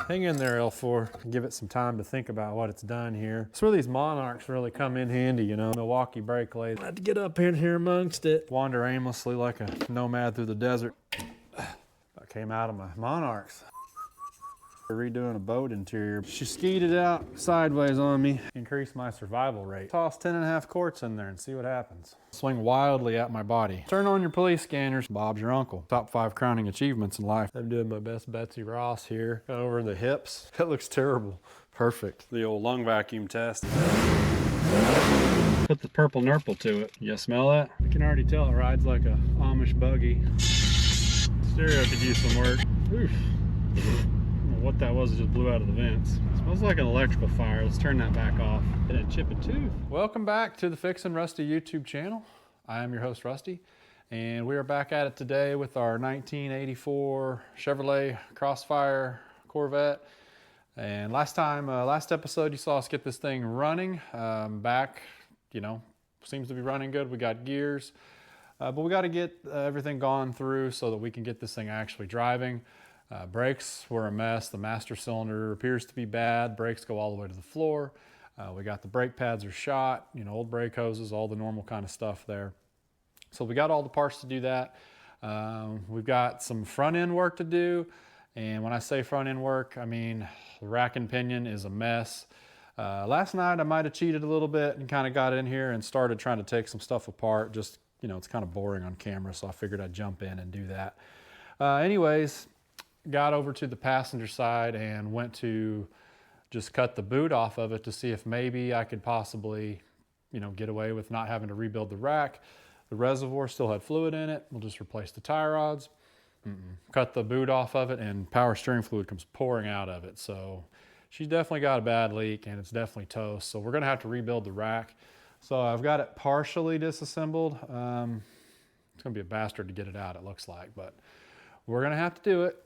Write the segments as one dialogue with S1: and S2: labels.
S1: Hang in there, L4. Give it some time to think about what it's done here. That's where these Monarchs really come in handy, you know. Milwaukee brake lathe. I had to get up in here amongst it. Wander aimlessly like a nomad through the desert. I came out of my Monarchs. Redoing a boat interior. She skied it out sideways on me. Increase my survival rate. Toss 10.5 quarts in there and see what happens. Swing wildly at my body. Turn on your police scanners. Bob's your uncle. Top 5 crowning achievements in life. I'm doing my best Betsy Ross here. Over the hips. That looks terrible. Perfect. The old lung vacuum test. Put the purple nurple to it. You smell that? You can already tell it rides like a Amish buggy. Stereo could use some work. Oof. What that was, it just blew out of the vents. It smells like an electrical fire. Let's turn that back off. It didn't chip a tooth. Welcome back to the Fixin Rusty YouTube channel. I am your host, Rusty, and we are back at it today with our 1984 Chevrolet Crossfire Corvette. And last episode, you saw us get this thing running. Back, you know, seems to be running good. We got gears, but we got to get everything gone through so that we can get this thing actually driving. Brakes were a mess. The master cylinder appears to be bad. Brakes go all the way to the floor. We got the brake pads are shot, you know, old brake hoses, all the normal kind of stuff there. So we got all the parts to do that. We've got some front end work to do. And when I say front end work, I mean, the rack and pinion is a mess. Last night I might have cheated a little bit and kind of got in here and started trying to take some stuff apart. Just, you know, it's kind of boring on camera, so I figured I'd jump in and do that. Anyways, got over to the passenger side and went to just cut the boot off of it to see if maybe I could possibly, you know, get away with not having to rebuild the rack. The reservoir still had fluid in it. We'll just replace the tie rods. Cut the boot off of it and power steering fluid comes pouring out of it. So she's definitely got a bad leak and it's definitely toast. So we're gonna have to rebuild the rack. So I've got it partially disassembled. It's gonna be a bastard to get it out, it looks like, but we're gonna have to do it.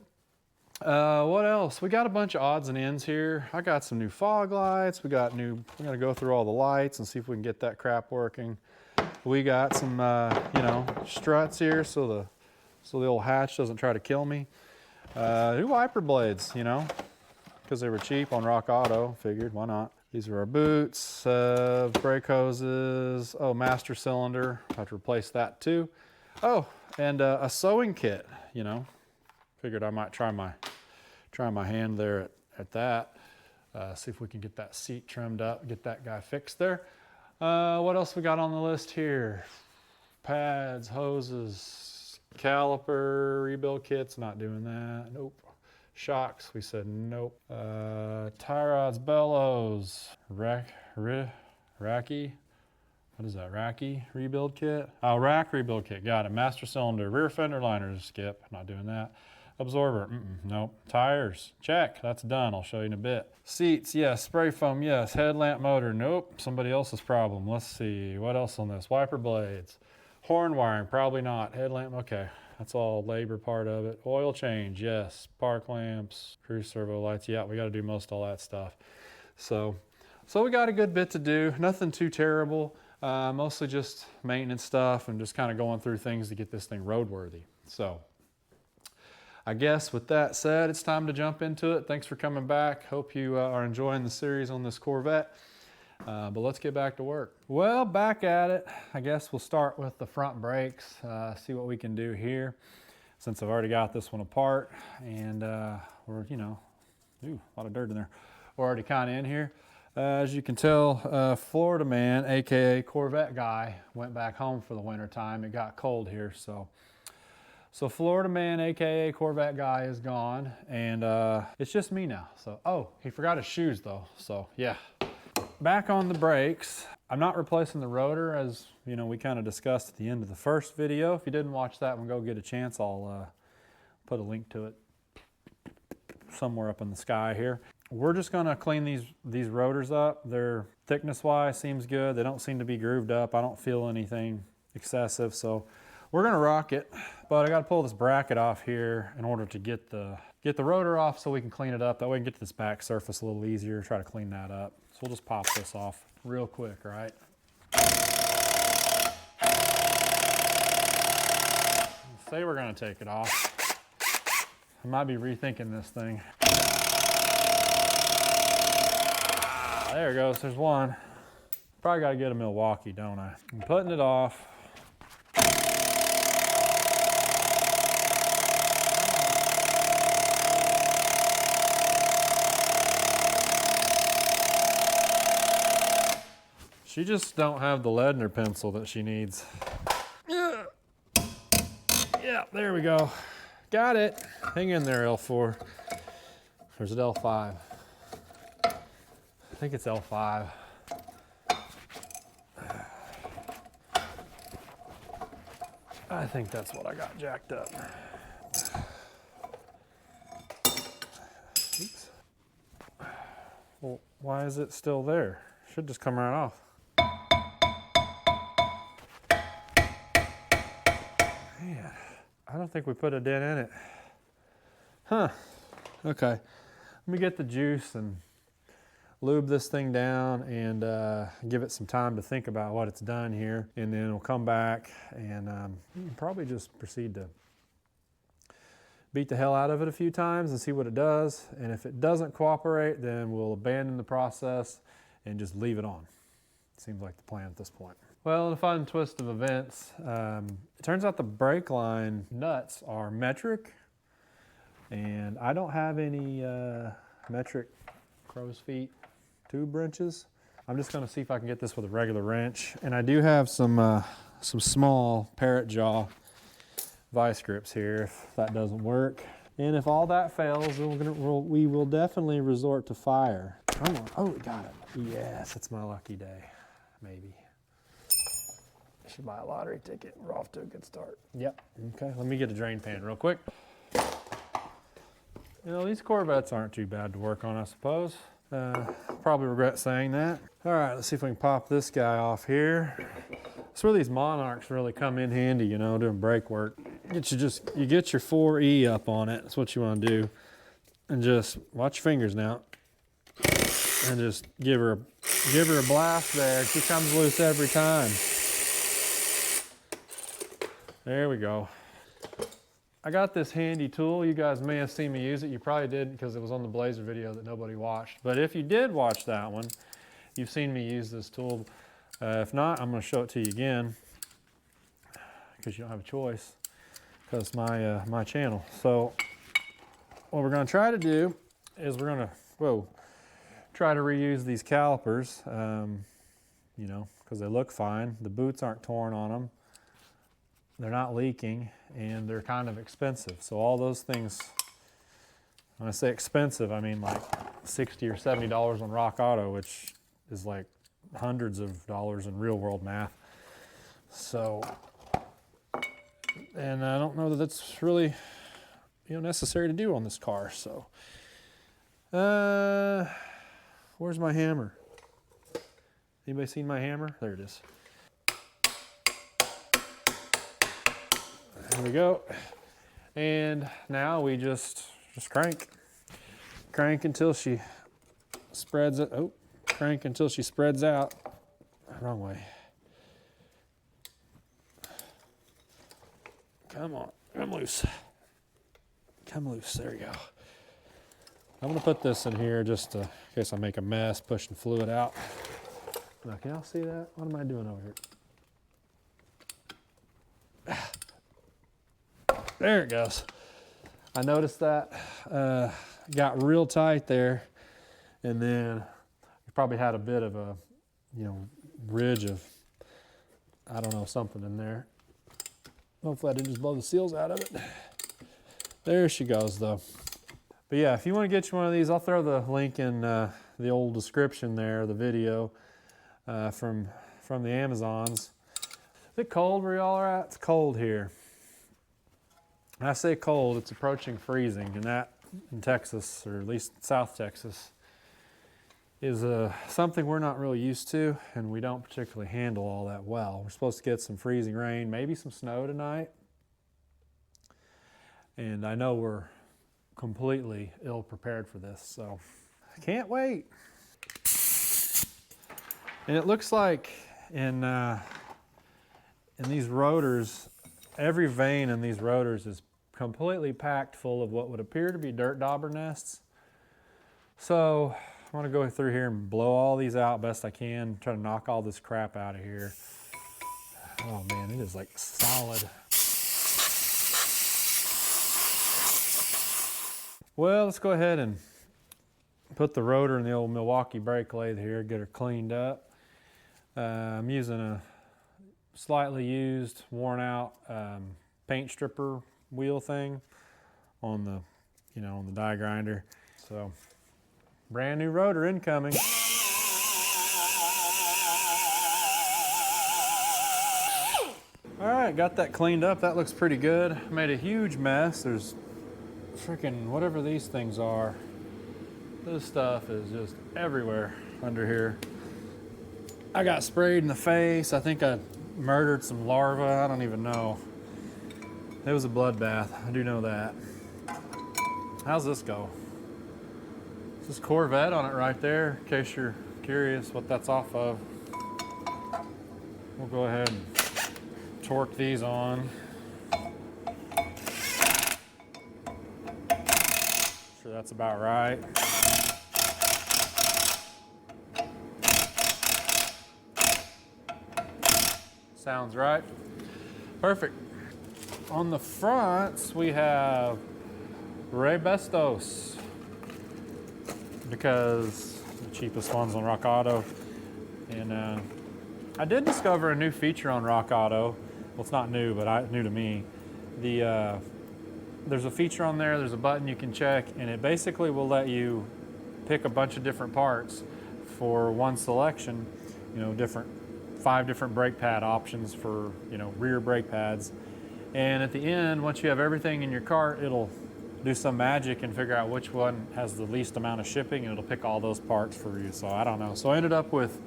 S1: What else? We got a bunch of odds and ends here. I got some new fog lights. We're gonna go through all the lights and see if we can get that crap working. We got some, you know, struts here so the old hatch doesn't try to kill me. New wiper blades, you know, because they were cheap on Rock Auto. Figured, why not? These are our boots, brake hoses. Oh, master cylinder. Have to replace that too. Oh, and a sewing kit, you know. Figured I might try my hand there at that. See if we can get that seat trimmed up, get that guy fixed there. What else we got on the list here? Pads, hoses, caliper, rebuild kits, not doing that. Nope. Shocks, we said nope. Tie rods, bellows, racky. What is that, racky rebuild kit? Oh, rack rebuild kit, got it. Master cylinder, rear fender liners, skip, not doing that. Absorber, nope. Tires, check, that's done, I'll show you in a bit. Seats, yes. Spray foam, yes. Headlamp motor, nope. Somebody else's problem. Let's see, what else on this? Wiper blades. Horn wiring, probably not. Headlamp, okay. That's all labor part of it. Oil change, yes. Park lamps, cruise servo lights, yeah, we gotta do most of all that stuff. So we got a good bit to do, nothing too terrible. Mostly just maintenance stuff and just kind of going through things to get this thing roadworthy. So I guess with that said, it's time to jump into it. Thanks for coming back. Hope you are enjoying the series on this Corvette. But let's get back to work. Well, back at it. I guess we'll start with the front brakes, see what we can do here. Since I've already got this one apart and we're, you know, ooh, a lot of dirt in there. We're already kind of in here. As you can tell, Florida man, AKA Corvette guy, went back home for the winter time. It got cold here, so Florida man, AKA Corvette guy, is gone, and it's just me now. So, oh, he forgot his shoes though, so yeah. Back on the brakes. I'm not replacing the rotor, as you know, we kind of discussed at the end of the first video. If you didn't watch that one, go get a chance. I'll put a link to it somewhere up in the sky here. We're just gonna clean these rotors up. Their thickness-wise seems good. They don't seem to be grooved up. I don't feel anything excessive, so we're gonna rock it. But I gotta pull this bracket off here in order to get the rotor off so we can clean it up. That way we can get to this back surface a little easier, try to clean that up. So we'll just pop this off real quick, right? Say we're gonna take it off. I might be rethinking this thing. there it goes, there's one. Probably gotta get a Milwaukee, don't I? I'm putting it off. She just don't have the lead in her pencil that she needs. Yeah, there we go. Got it. Hang in there, L4. There's an L5. I think it's L5. I think that's what I got jacked up. Oops. Well, why is it still there? Should just come right off. Man, I don't think we put a dent in it. Huh. Okay. Let me get the juice and lube this thing down and give it some time to think about what it's done here. And then we'll come back and probably just proceed to beat the hell out of it a few times and see what it does. And if it doesn't cooperate, then we'll abandon the process and just leave it on. Seems like the plan at this point. Well, in a fun twist of events, it turns out the brake line nuts are metric, and I don't have any metric crow's feet tube wrenches. I'm just gonna see if I can get this with a regular wrench. And I do have some small parrot jaw vice grips here if that doesn't work. And if all that fails, we will definitely resort to fire. Come on, oh, we got it. Yes, it's my lucky day, maybe. I should buy a lottery ticket. We're off to a good start. Yep, okay, let me get a drain pan real quick. You know, these Corvettes aren't too bad to work on, I suppose. Probably regret saying that. All right, let's see if we can pop this guy off here. That's where these Monarchs really come in handy, you know, doing brake work. You get your 4E up on it. That's what you want to do. And just watch your fingers now. And just give her a blast there. She comes loose every time. There we go. I got this handy tool. You guys may have seen me use it. You probably didn't because it was on the Blazer video that nobody watched. But if you did watch that one, you've seen me use this tool. If not, I'm going to show it to you again because you don't have a choice because it's my channel. So what we're going to try to do is we're going to, try to reuse these calipers, you know, because they look fine. The boots aren't torn on them. They're not leaking, and they're kind of expensive. So all those things, when I say expensive, I mean like $60 or $70 on Rock Auto, which is like hundreds of dollars in real world math. So, and I don't know that that's really, you know, necessary to do on this car. So, where's my hammer? Anybody seen my hammer? There it is. There we go. And now we just crank. Crank until she spreads it. Oh, crank until she spreads out. Wrong way. Come on, come loose. Come loose, there you go. I'm gonna put this in here just in case I make a mess, pushing fluid out. Now, can y'all see that? What am I doing over here? There it goes. I noticed that got real tight there, and then you probably had a bit of a, you know, ridge of, I don't know, something in there. Hopefully I didn't just blow the seals out of it. There she goes though. But yeah, if you want to get you one of these, I'll throw the link in the old description there, the video from the Amazons. Is it cold where y'all are at? It's cold here. When I say cold, it's approaching freezing, and that in Texas, or at least South Texas, is something we're not really used to, and we don't particularly handle all that well. We're supposed to get some freezing rain, maybe some snow tonight, and I know we're completely ill prepared for this, so I can't wait. And it looks like in these rotors, every vein in these rotors is completely packed full of what would appear to be dirt dauber nests. So I want to go through here and blow all these out best I can. Try to knock all this crap out of here. Oh man, it is like solid. Well, let's go ahead and put the rotor in the old Milwaukee brake lathe here, get her cleaned up. I'm using a slightly used, worn out paint stripper wheel thing on the, on the die grinder. So, brand new rotor incoming. All right, got that cleaned up. That looks pretty good. Made a huge mess. There's freaking whatever these things are. This stuff is just everywhere under here. I got sprayed in the face. I think I murdered some larvae. I don't even know. It was a bloodbath. I do know that. How's this go? This is Corvette on it right there, in case you're curious what that's off of. We'll go ahead and torque these on. Sure that's about right. Sounds right. Perfect. On the fronts, we have Rebestos, because the cheapest ones on Rock Auto. And I did discover a new feature on Rock Auto. Well, it's not new, but new to me. There's a feature on there, there's a button you can check, and it basically will let you pick a bunch of different parts for one selection, 5 different brake pad options for, rear brake pads. And at the end, once you have everything in your cart, it'll do some magic and figure out which one has the least amount of shipping, and it'll pick all those parts for you. So I don't know. So I ended up with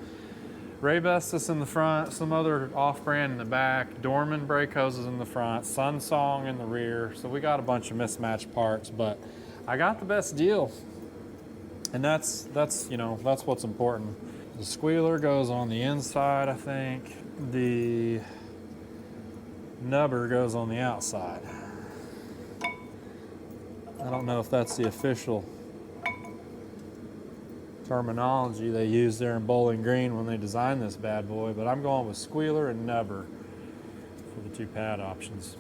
S1: Rebestos in the front, some other off-brand in the back, Dorman brake hoses in the front, Sunsong in the rear. So we got a bunch of mismatched parts, but I got the best deal. And that's what's important. The squealer goes on the inside, I think. The nubber goes on the outside. I don't know if that's the official terminology they use there in Bowling Green when they designed this bad boy, but I'm going with squealer and nubber for the 2 pad options.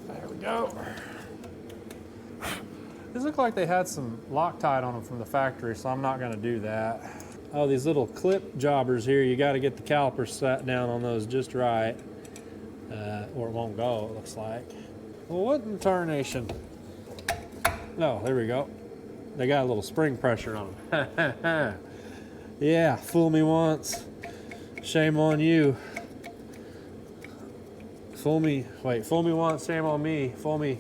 S1: There we go. These look like they had some Loctite on them from the factory, so I'm not going to do that. Oh, these little clip jobbers here, you got to get the caliper set down on those just right, or it won't go, it looks like. Well, what in tarnation? No, there we go. They got a little spring pressure on them. Yeah, fool me once, shame on you. Fool me once, shame on me. Fool me.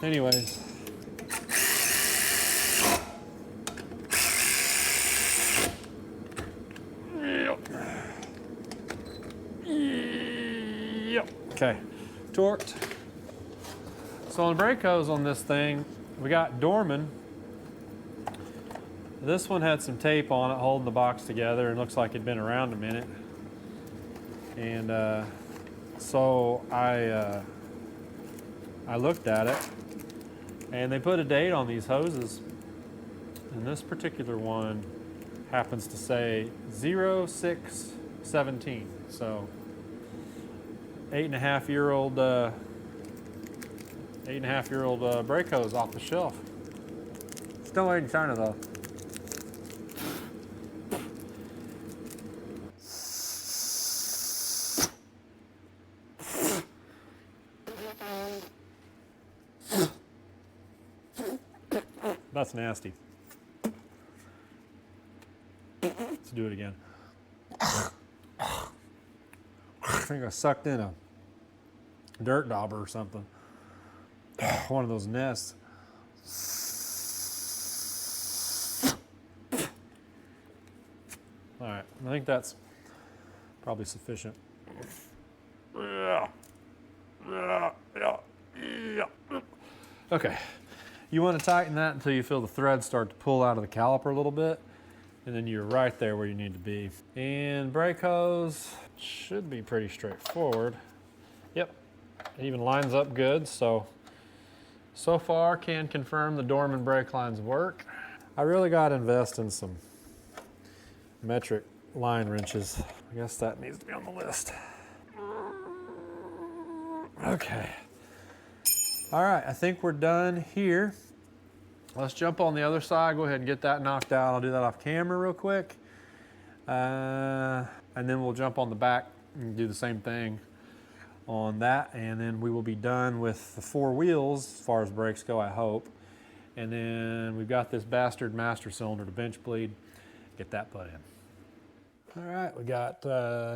S1: Anyways. Yep. Okay, torqued. So on the brake hose on this thing, we got Dorman. This one had some tape on it holding the box together, and looks like it'd been around a minute. And so I looked at it, and they put a date on these hoses, and this particular one happens to say 0617. So 8.5-year-old brake hose off the shelf. Still made in China though. That's nasty. Let's do it again. I think I sucked in a dirt dauber or something. One of those nests. All right, I think that's probably sufficient. Okay, you want to tighten that until you feel the threads start to pull out of the caliper a little bit, and then you're right there where you need to be. And brake hose should be pretty straightforward. Yep, it even lines up good, so So far, can confirm the Dorman brake lines work. I really got to invest in some metric line wrenches. I guess that needs to be on the list. Okay. All right, I think we're done here. Let's jump on the other side. Go ahead and get that knocked out. I'll do that off camera real quick. And then we'll jump on the back and do the same thing on that. And then we will be done with the 4 wheels as far as brakes go, I hope. And then we've got this bastard master cylinder to bench bleed. Get that put in. All right, we got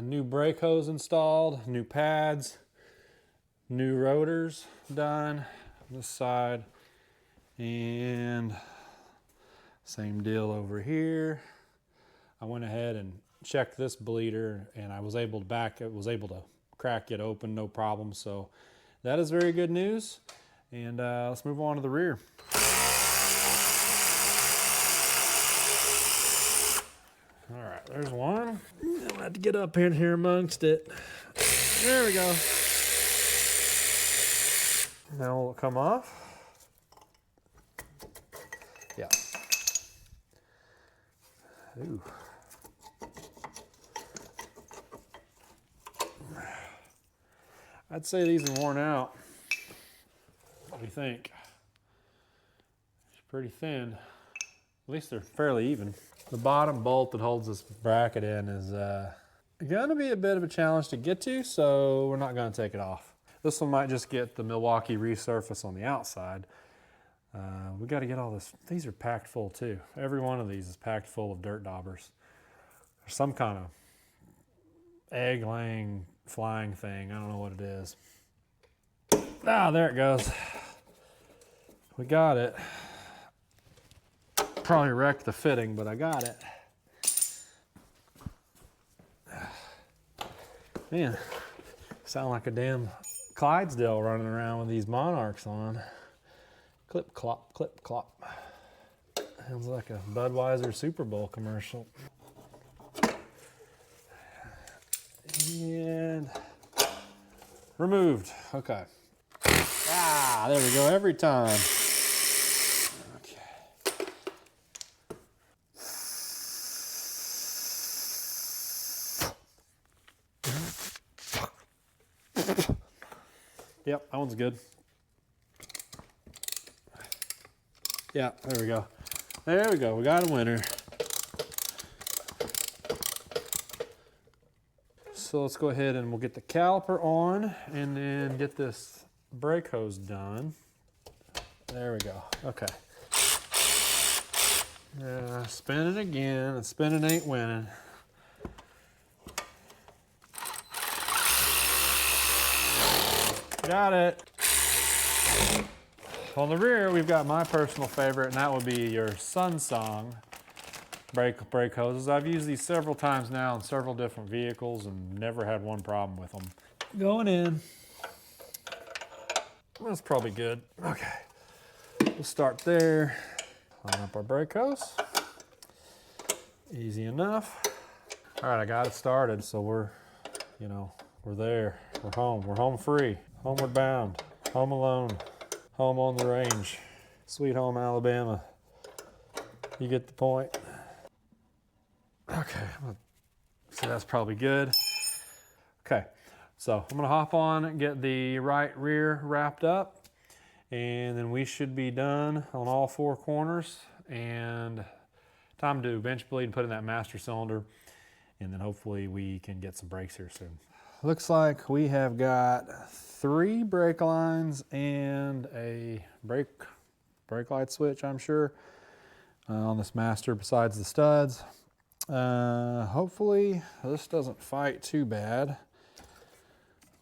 S1: new brake hose installed, new pads, new rotors done on this side. And same deal over here. I went ahead and checked this bleeder, and I was able to crack it open, no problem. So that is very good news. And let's move on to the rear. All right, there's one. I'm gonna have to get up in here amongst it. There we go. Now will it come off? Yeah. Ooh. I'd say these are worn out. What do you think? It's pretty thin. At least they're fairly even. The bottom bolt that holds this bracket in is gonna be a bit of a challenge to get to, so we're not gonna take it off. This one might just get the Milwaukee resurface on the outside. We got to get all this. These are packed full too. Every one of these is packed full of dirt daubers. There's some kind of egg laying flying thing. I don't know what it is. Ah, there it goes. We got it. Probably wrecked the fitting, but I got it. Man, sound like a damn Clydesdale running around with these Monarchs on. Clip clop, clip clop. Sounds like a Budweiser Super Bowl commercial. And removed. Okay. Ah, there we go. Every time. Okay. Yep, that one's good. Yeah, there we go. There we go. We got a winner. So let's go ahead and we'll get the caliper on and then get this brake hose done. There we go. Okay. Spin it again, and spinning ain't winning. Got it. On the rear, we've got my personal favorite, and that would be your Sunsong brake hoses. I've used these several times now in several different vehicles and never had one problem with them. Going in. That's probably good. Okay. We'll start there. Line up our brake hose. Easy enough. All right, I got it started, so we're there. We're home. We're home free. Homeward bound. Home alone. Home on the range. Sweet home Alabama. You get the point. Okay, so that's probably good. Okay, so I'm gonna hop on and get the right rear wrapped up, and then we should be done on all 4 corners, and time to bench bleed and put in that master cylinder, and then hopefully we can get some brakes here soon. Looks like we have got 3 brake lines and a brake light switch, I'm sure, on this master besides the studs. Hopefully this doesn't fight too bad.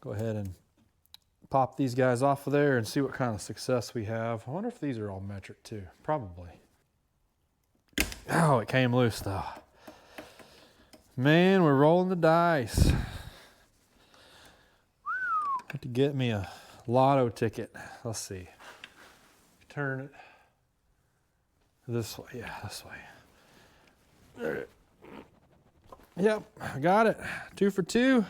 S1: Go ahead and pop these guys off of there and see what kind of success we have. I wonder if these are all metric too. Probably. Oh, it came loose though. Man, we're rolling the dice. Have to get me a lotto ticket. Let's see. Turn it this way. Yeah, this way. There. Yep, I got it. 2 for 2.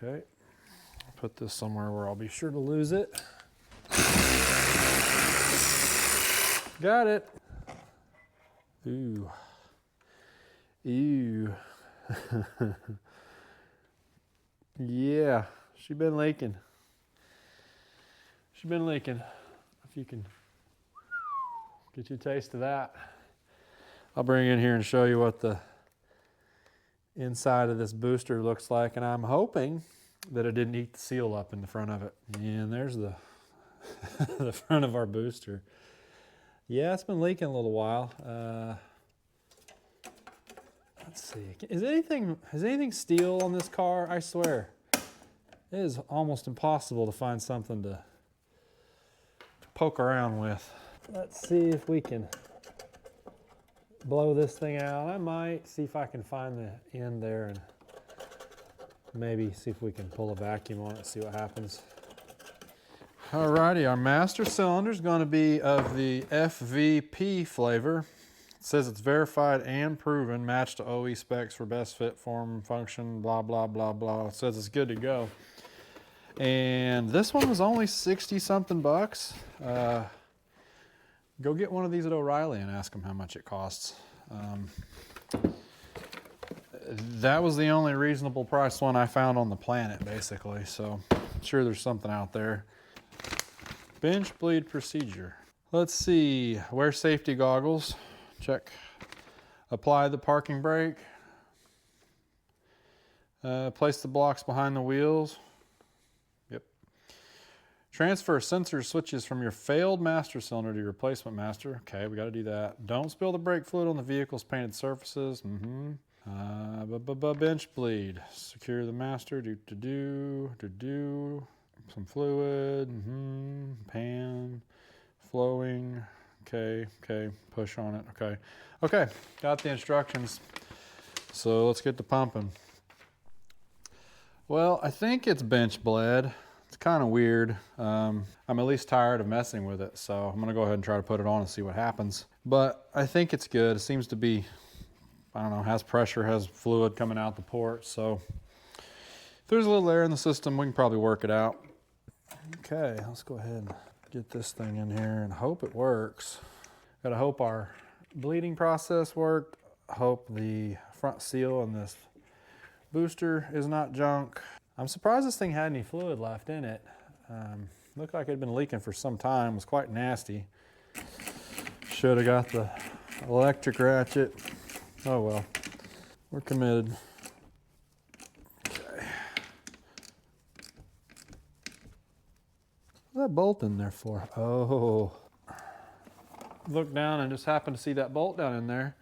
S1: Okay. Put this somewhere where I'll be sure to lose it. Got it. Ooh. Ew. Yeah, she been leaking. She been leaking. If you can get you a taste of that. I'll bring it in here and show you what the inside of this booster looks like, and I'm hoping that it didn't eat the seal up in the front of it. And there's the the front of our booster. Yeah, it's been leaking a little while. Let's see. Has anything steel on this car? I swear, it is almost impossible to find something to poke around with. Let's see if we can blow this thing out. I might see if I can find the end there and maybe see if we can pull a vacuum on it and see what happens. Alrighty, our master cylinder is going to be of the FVP flavor. It says it's verified and proven, matched to OE specs for best fit, form, function, blah, blah, blah, blah. It says it's good to go. And this one was only 60 something bucks. Go get one of these at O'Reilly and ask them how much it costs. That was the only reasonable price one I found on the planet, basically. So I'm sure there's something out there. Bench bleed procedure. Let's see, wear safety goggles, check. Apply the parking brake. Place the blocks behind the wheels. Yep. Transfer sensor switches from your failed master cylinder to your replacement master. Okay, we gotta do that. Don't spill the brake fluid on the vehicle's painted surfaces. Bench bleed. Secure the master, some fluid, pan, flowing, okay, push on it, okay, got the instructions. So let's get to pumping. Well, I think it's bench bled. It's kind of weird. I'm at least tired of messing with it, so I'm gonna go ahead and try to put it on and see what happens. But I think it's good. It seems to be, I don't know, has pressure, has fluid coming out the port, so if there's a little air in the system, we can probably work it out. Okay, let's go ahead and get this thing in here and hope it works. Gotta hope our bleeding process worked. Hope the front seal in this booster is not junk. I'm surprised this thing had any fluid left in it. Looked like it had been leaking for some time. It was quite nasty. Should have got the electric ratchet. Oh well, we're committed. Okay. What's that bolt in there for? Oh. Looked down and just happened to see that bolt down in there.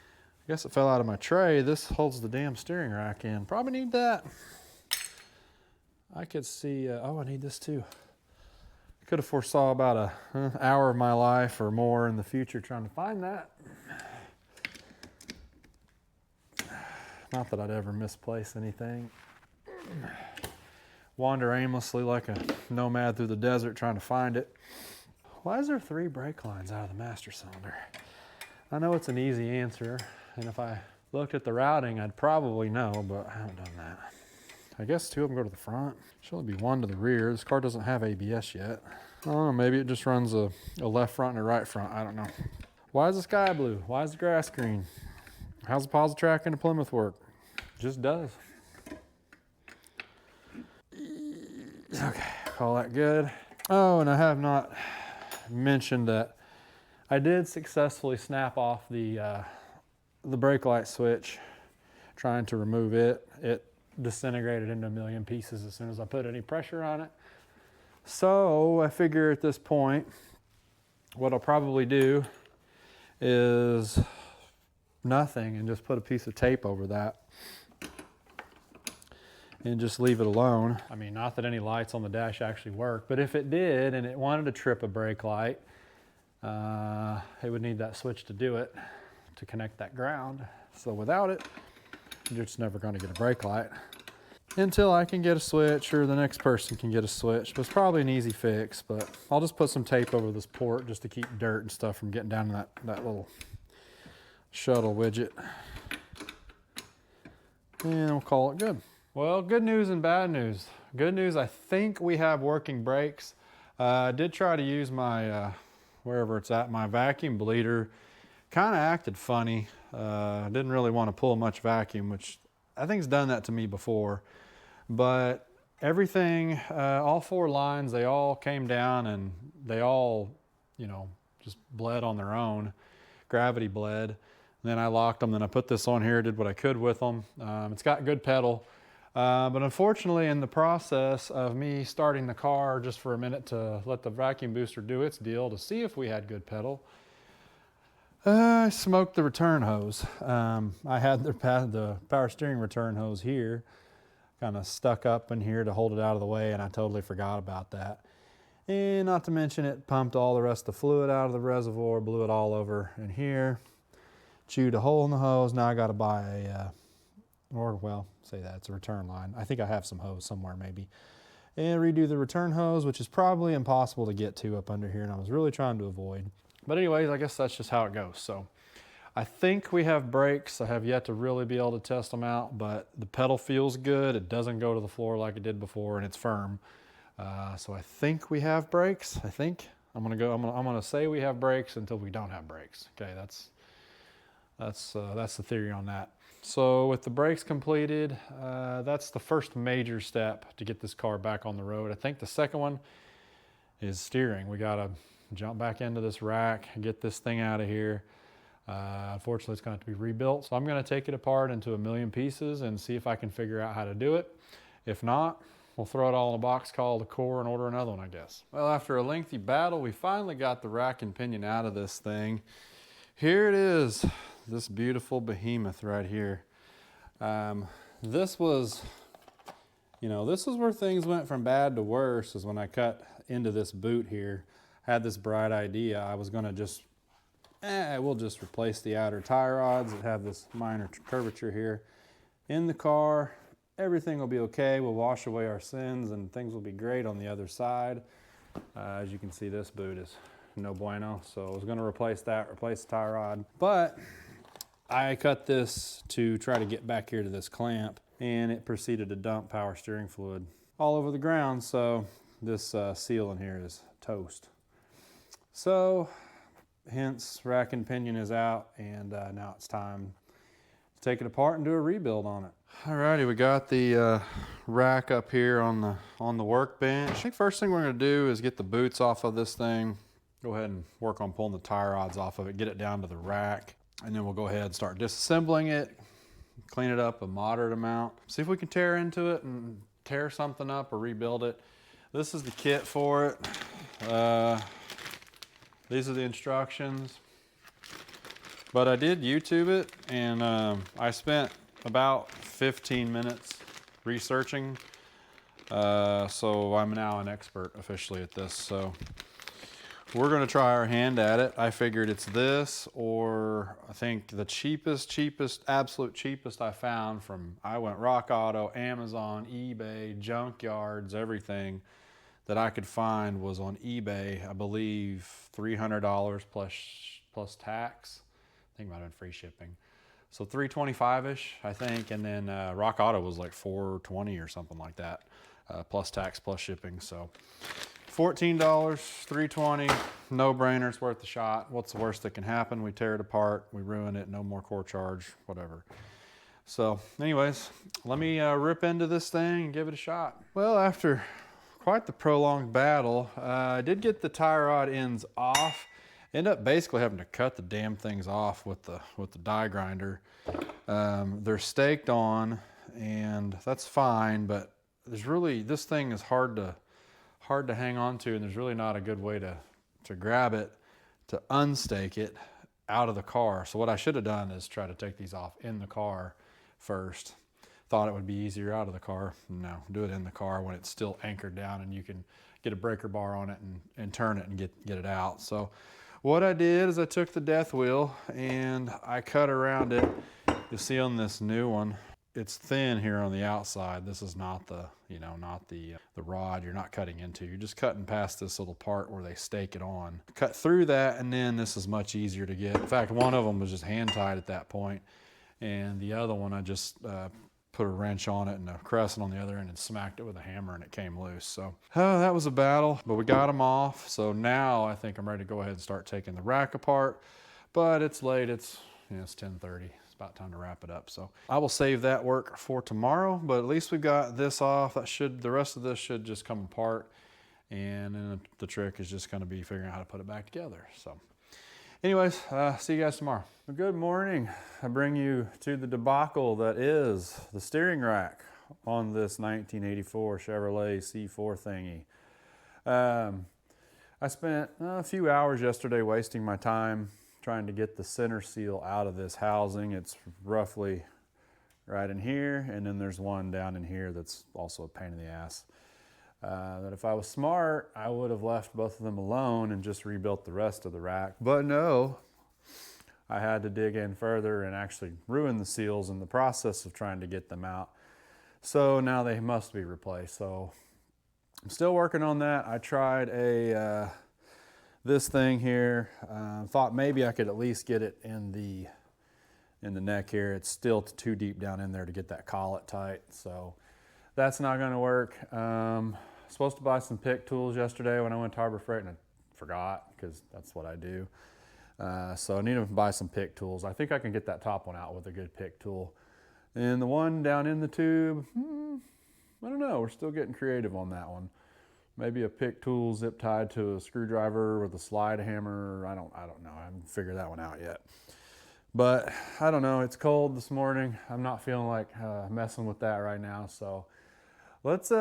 S1: I guess it fell out of my tray. This holds the damn steering rack in. Probably need that. I could see, oh, I need this too. Could have foresaw about an hour of my life or more in the future trying to find that. Not that I'd ever misplace anything. Wander aimlessly like a nomad through the desert trying to find it. Why is there 3 brake lines out of the master cylinder? I know it's an easy answer, and if I looked at the routing, I'd probably know, but I haven't done that. I guess 2 of them go to the front. Should only be 1 to the rear. This car doesn't have ABS yet. I don't know, maybe it just runs a left front and a right front. I don't know. Why is the sky blue? Why is the grass green? How's the Positrack into Plymouth work? Just does. Okay, call that good. Oh, and I have not mentioned that I did successfully snap off the brake light switch trying to remove it. It disintegrated into a million pieces as soon as I put any pressure on it. So I figure at this point, what I'll probably do is nothing and just put a piece of tape over that and just leave it alone. I mean, not that any lights on the dash actually work, but if it did and it wanted to trip a brake light, it would need that switch to do it, to connect that ground. So without it, you're just never going to get a brake light until I can get a switch or the next person can get a switch. But it's probably an easy fix, but I'll just put some tape over this port just to keep dirt and stuff from getting down to that little shuttle widget. And we'll call it good. Well, good news and bad news. good news, I think we have working brakes. I did try to use my, wherever it's at, my vacuum bleeder. Kind of acted funny. Didn't really want to pull much vacuum, which I think's done that to me before. But everything, all 4 lines, they all came down and they all, you know, just bled on their own. Gravity bled. And then I locked them, then I put this on here, did what I could with them. It's got good pedal. But unfortunately, in the process of me starting the car just for a minute to let the vacuum booster do its deal to see if we had good pedal, I smoked the return hose. I had the power steering return hose here, kind of stuck up in here to hold it out of the way, and I totally forgot about that. And not to mention, it pumped all the rest of the fluid out of the reservoir, blew it all over in here, chewed a hole in the hose. Now I got to buy a, say that, it's a return line. I think I have some hose somewhere maybe. And redo the return hose, which is probably impossible to get to up under here, and I was really trying to avoid. But anyways, I guess that's just how it goes. So I think we have brakes. I have yet to really be able to test them out, but the pedal feels good. It doesn't go to the floor like it did before, and it's firm. So I think we have brakes. I think I'm gonna say we have brakes until we don't have brakes. Okay, that's the theory on that. So with the brakes completed, that's the first major step to get this car back on the road. I think the second one is steering. We gotta jump back into this rack and get this thing out of here. Unfortunately, it's going to have to be rebuilt. So I'm going to take it apart into a million pieces and see if I can figure out how to do it. If not, we'll throw it all in a box, call it a core, and order another one, I guess. Well, after a lengthy battle, we finally got the rack and pinion out of this thing. Here it is, this beautiful behemoth right here. This was, you know, this is where things went from bad to worse, is when I cut into this boot here. Had this bright idea. I was going to just, we'll just replace the outer tie rods that have this minor curvature here in the car. Everything will be okay. We'll wash away our sins and things will be great on the other side. As you can see, this boot is no bueno. So I was going to replace that, replace the tie rod. But I cut this to try to get back here to this clamp, and it proceeded to dump power steering fluid all over the ground. So this seal in here is toast. So, hence, rack and pinion is out, and now it's time to take it apart and do a rebuild on it. Alrighty, we got the rack up here on the workbench. I think first thing we're going to do is get the boots off of this thing. Go ahead and work on pulling the tie rods off of it, get it down to the rack, and then we'll go ahead and start disassembling it, clean it up a moderate amount, see if we can tear into it and tear something up or rebuild it. This is the kit for it. These are the instructions, but I did YouTube it, and I spent about 15 minutes researching, so I'm now an expert officially at this. So we're going to try our hand at it. I figured it's this, or I think the absolute cheapest I found from, I went Rock Auto, Amazon, eBay, junkyards, everything that I could find was on eBay. I believe $300 plus tax. I think it might have been free shipping. So $325-ish, I think, and then Rock Auto was like $420 or something like that, plus tax, plus shipping. So $14, $320, no brainer, it's worth the shot. What's the worst that can happen? We tear it apart, we ruin it, no more core charge, whatever. So anyways, let me rip into this thing and give it a shot. Well, after quite the prolonged battle, I did get the tie rod ends off. End up basically having to cut the damn things off with the die grinder. They're staked on, and that's fine, but there's really, this thing is hard to hang on to, and there's really not a good way to grab it, to unstake it out of the car. So what I should have done is try to take these off in the car first. Thought it would be easier out of the car. No, do it in the car when it's still anchored down and you can get a breaker bar on it and turn it and get it out. So what I did is I took the death wheel and I cut around it. You'll see on this new one, it's thin here on the outside. This is not the, not the rod you're not cutting into. You're just cutting past this little part where they stake it on. Cut through that, and then this is much easier to get. In fact, one of them was just hand tied at that point, and the other one I just put a wrench on it and a crescent on the other end and smacked it with a hammer and it came loose. So that was a battle, but we got them off. So now I think I'm ready to go ahead and start taking the rack apart, but it's late. It's 10:30. It's about time to wrap it up. So I will save that work for tomorrow, but at least we've got this off. The rest of this should just come apart. And then the trick is just gonna be figuring out how to put it back together. So anyways, see you guys tomorrow. Well, good morning. I bring you to the debacle that is the steering rack on this 1984 Chevrolet C4 thingy. I spent a few hours yesterday wasting my time trying to get the center seal out of this housing. It's roughly right in here, and then there's one down in here that's also a pain in the ass. That if I was smart, I would have left both of them alone and just rebuilt the rest of the rack. But no, I had to dig in further and actually ruin the seals in the process of trying to get them out. So now they must be replaced. So I'm still working on that. I tried this thing here. Thought maybe I could at least get it in the neck here. It's still too deep down in there to get that collet tight. So that's not going to work. Supposed to buy some pick tools yesterday when I went to Harbor Freight, and I forgot because that's what I do. So I need to buy some pick tools. I think I can get that top one out with a good pick tool. And the one down in the tube, I don't know. We're still getting creative on that one. Maybe a pick tool zip tied to a screwdriver with a slide hammer. I don't know. I haven't figured that one out yet. But I don't know. It's cold this morning. I'm not feeling like messing with that right now. So let's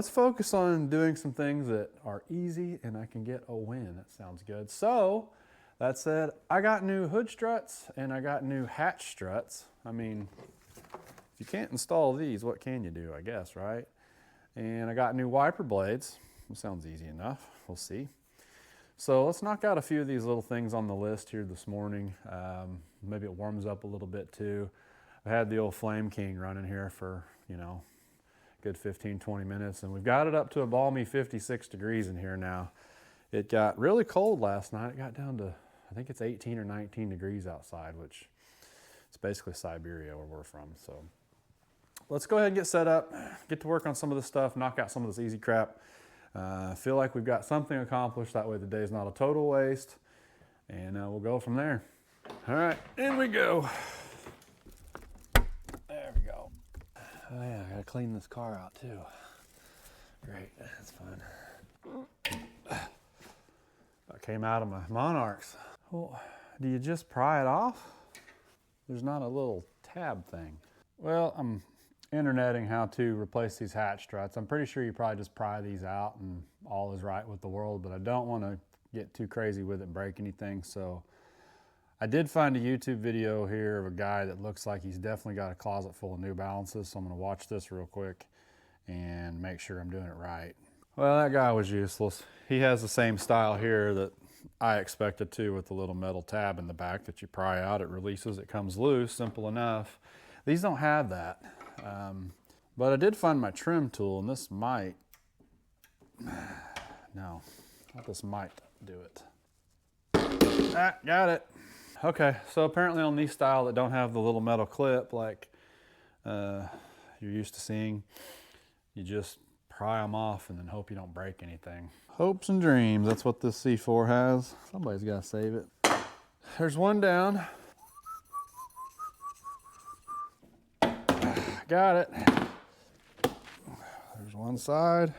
S1: focus on doing some things that are easy and I can get a win. That sounds good. So that said, I got new hood struts and I got new hatch struts. I mean, if you can't install these, what can you do, I guess, right? And I got new wiper blades. That sounds easy enough. We'll see. So let's knock out a few of these little things on the list here this morning. Maybe it warms up a little bit too. I had the old Flame King running here for, good 15-20 minutes, and we've got it up to a balmy 56 degrees in here now. It got really cold last night. It got down to, I think it's 18 or 19 degrees outside, which it's basically Siberia where we're from. So let's go ahead and get set up, get to work on some of this stuff, knock out some of this easy crap. Feel like we've got something accomplished. That way the day's not a total waste, and we'll go from there. All right, in we go. There we go. Oh yeah, I gotta clean this car out too. Great, that's fun. That came out of my Monarchs. Well, do you just pry it off? There's not a little tab thing. Well, I'm interneting how to replace these hatch struts. I'm pretty sure you probably just pry these out and all is right with the world, but I don't want to get too crazy with it and break anything. So I did find a YouTube video here of a guy that looks like he's definitely got a closet full of New Balances. So I'm going to watch this real quick and make sure I'm doing it right. Well, that guy was useless. He has the same style here that I expected to, with the little metal tab in the back that you pry out, it releases, it comes loose, simple enough. These don't have that. But I did find my trim tool, and this might, no, this might do it. Ah, got it. Okay, so apparently on these style that don't have the little metal clip like you're used to seeing, you just pry them off and then hope you don't break anything. Hopes and dreams, that's what this C4 has. Somebody's got to save it. There's one down. Got it. There's one side,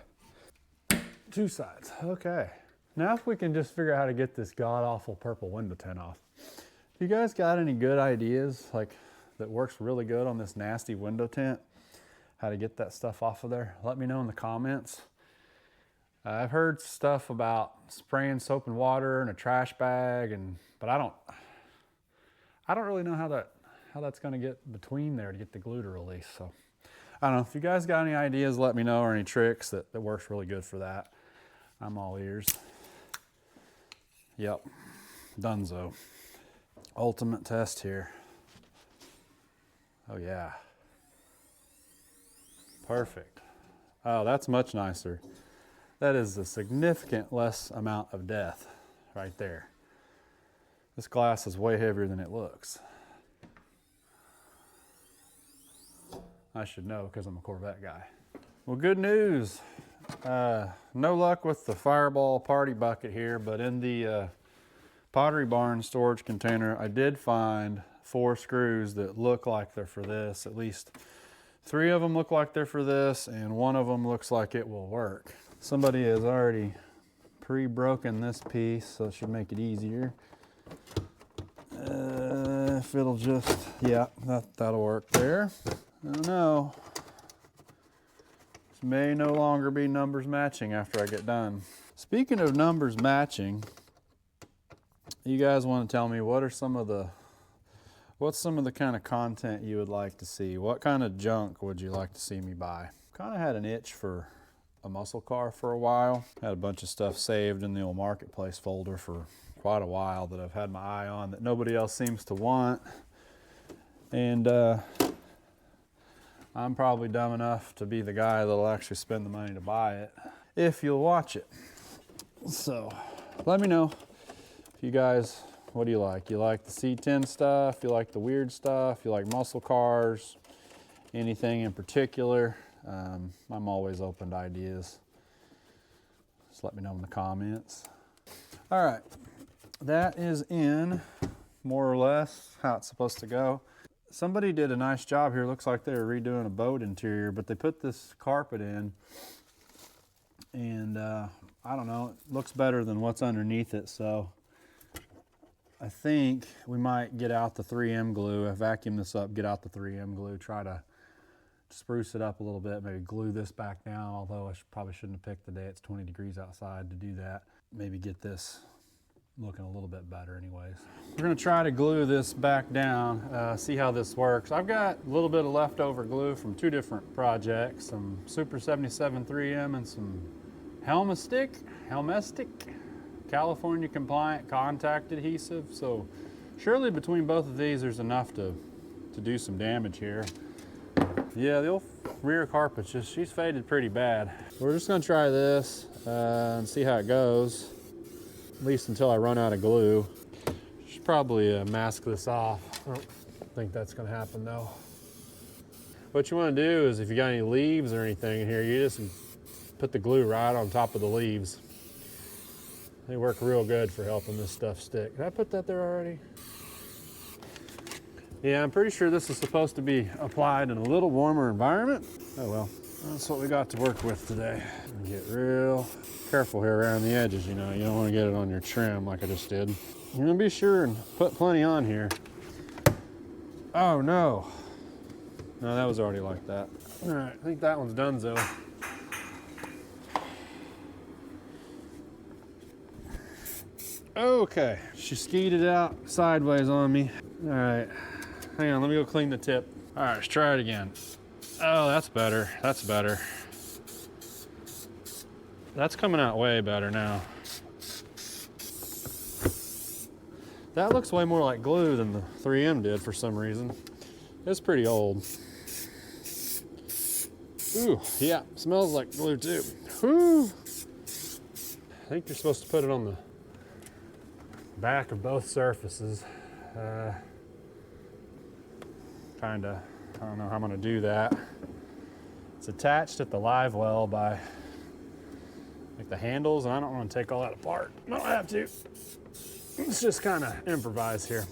S1: two sides. Okay. Now if we can just figure out how to get this god-awful purple window tint off. If you guys got any good ideas like that works really good on this nasty window tint, how to get that stuff off of there, let me know in the comments. I've heard stuff about spraying soap and water in a trash bag, but I don't really know how that's going to get between there to get the glue to release. So I don't know. If you guys got any ideas, let me know, or any tricks that works really good for that. I'm all ears. Yep, donezo. Ultimate test here. Oh yeah. Perfect. Oh, that's much nicer. That is a significant less amount of death right there. This glass is way heavier than it looks. I should know because I'm a Corvette guy. Well, good news. No luck with the Fireball party bucket here, but in the Pottery Barn storage container, I did find 4 screws that look like they're for this. At least 3 of them look like they're for this, and 1 of them looks like it will work. Somebody has already pre-broken this piece, so it should make it easier. If it'll just, yeah, that'll work there. I don't know. This may no longer be numbers matching after I get done. Speaking of numbers matching, you guys want to tell me what's some of the kind of content you would like to see? What kind of junk would you like to see me buy? Kind of had an itch for a muscle car for a while. Had a bunch of stuff saved in the old marketplace folder for quite a while that I've had my eye on that nobody else seems to want. And I'm probably dumb enough to be the guy that'll actually spend the money to buy it if you'll watch it. So let me know if you guys, what do you like? You like the C10 stuff? You like the weird stuff? You like muscle cars? Anything in particular? I'm always open to ideas. Just let me know in the comments. All right, that is in more or less how it's supposed to go. Somebody did a nice job here. Looks like they were redoing a boat interior, but they put this carpet in, and I don't know, it looks better than what's underneath it, so I think we might get out the 3M glue, vacuum this up, get out the 3M glue, try to spruce it up a little bit, maybe glue this back down, although I probably shouldn't have picked the day it's 20 degrees outside to do that. Maybe get this looking a little bit better anyways. We're gonna try to glue this back down, see how this works. I've got a little bit of leftover glue from 2 different projects, some Super 77 3M and some Helmestic, California compliant contact adhesive. So surely between both of these there's enough to do some damage here. Yeah, the old rear carpet's she's faded pretty bad. We're just gonna try this and see how it goes, at least until I run out of glue. Should probably mask this off. I don't think that's gonna happen though. What you wanna do is if you got any leaves or anything in here, you just put the glue right on top of the leaves. They work real good for helping this stuff stick. Did I put that there already? Yeah, I'm pretty sure this is supposed to be applied in a little warmer environment. Oh well, that's what we got to work with today. Get real careful here around the edges, you know. You don't want to get it on your trim like I just did. You're gonna be sure and put plenty on here. Oh no. No, that was already like that. All right, I think that one's done, though. Okay, she skied it out sideways on me. All right, hang on, let me go clean the tip. All right, let's try it again. Oh, that's better, that's better. That's coming out way better now. That looks way more like glue than the 3M did for some reason. It's pretty old. Ooh, yeah, smells like glue too. Whew. I think you're supposed to put it on the back of both surfaces. Kinda, I don't know how I'm gonna do that. It's attached at the live well by like the handles, and I don't want to take all that apart. I don't have to. Let's just kind of improvise here.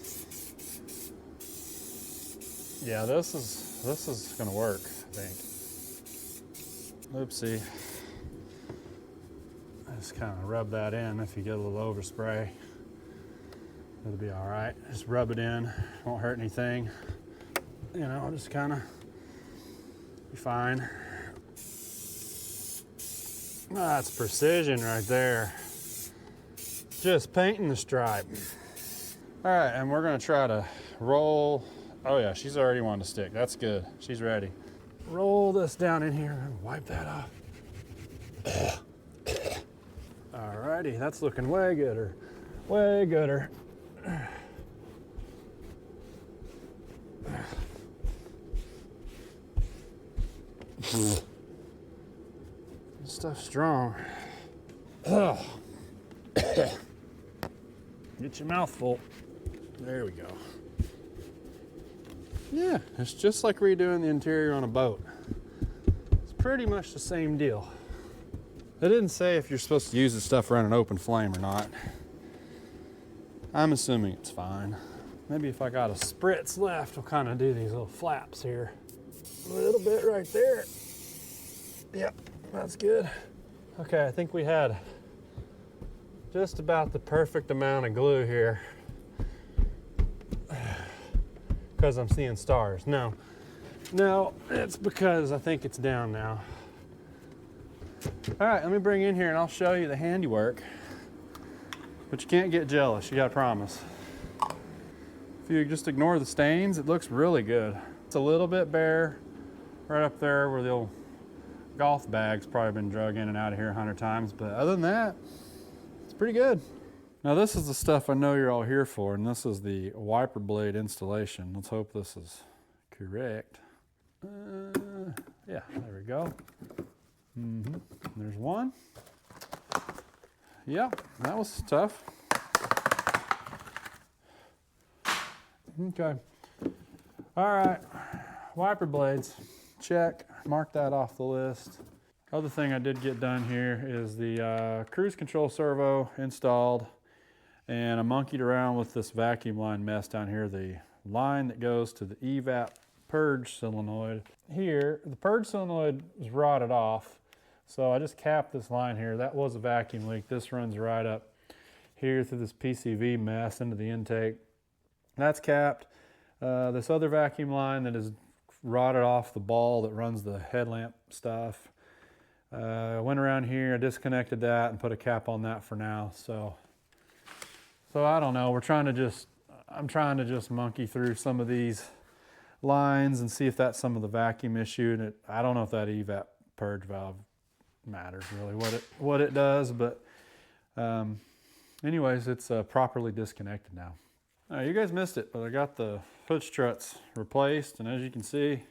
S1: Yeah, this is gonna work, I think. Oopsie. Just kind of rub that in. If you get a little overspray, it'll be all right. Just rub it in, won't hurt anything. You know, just kind of be fine. That's precision right there. Just painting the stripe. All right, and we're gonna try to roll. Oh yeah, she's already wanting to stick. That's good, she's ready. Roll this down in here and wipe that off. Alrighty, that's looking way gooder. Way gooder. This stuff's strong. Get your mouth full. There we go. Yeah, it's just like redoing the interior on a boat. It's pretty much the same deal. It didn't say if you're supposed to use this stuff around an open flame or not. I'm assuming it's fine. Maybe if I got a spritz left, we'll kind of do these little flaps here. A little bit right there. Yep, that's good. Okay, I think we had just about the perfect amount of glue here. Because I'm seeing stars. No, it's because I think it's down now. All right, let me bring you in here and I'll show you the handiwork. But you can't get jealous, you gotta promise. If you just ignore the stains, it looks really good. It's a little bit bare right up there where the old golf bag's probably been drug in and out of here 100 times, but other than that, it's pretty good. Now this is the stuff I know you're all here for, and this is the wiper blade installation. Let's hope this is correct. Yeah, there we go. There's one. Yep, that was tough. Okay. All right, wiper blades, check, mark that off the list. Other thing I did get done here is the cruise control servo installed, and I monkeyed around with this vacuum line mess down here, the line that goes to the evap purge solenoid. Here, the purge solenoid is rotted off, so I just capped this line here. That was a vacuum leak. This runs right up here through this PCV mess into the intake. That's capped. This other vacuum line that is rotted off the ball that runs the headlamp stuff. Went around here, I disconnected that and put a cap on that for now. So I don't know. I'm trying to just monkey through some of these lines and see if that's some of the vacuum issue. And I don't know if that evap purge valve matters really what it does, but anyways, it's properly disconnected now. You guys missed it, but I got the hood struts replaced, and as you can see,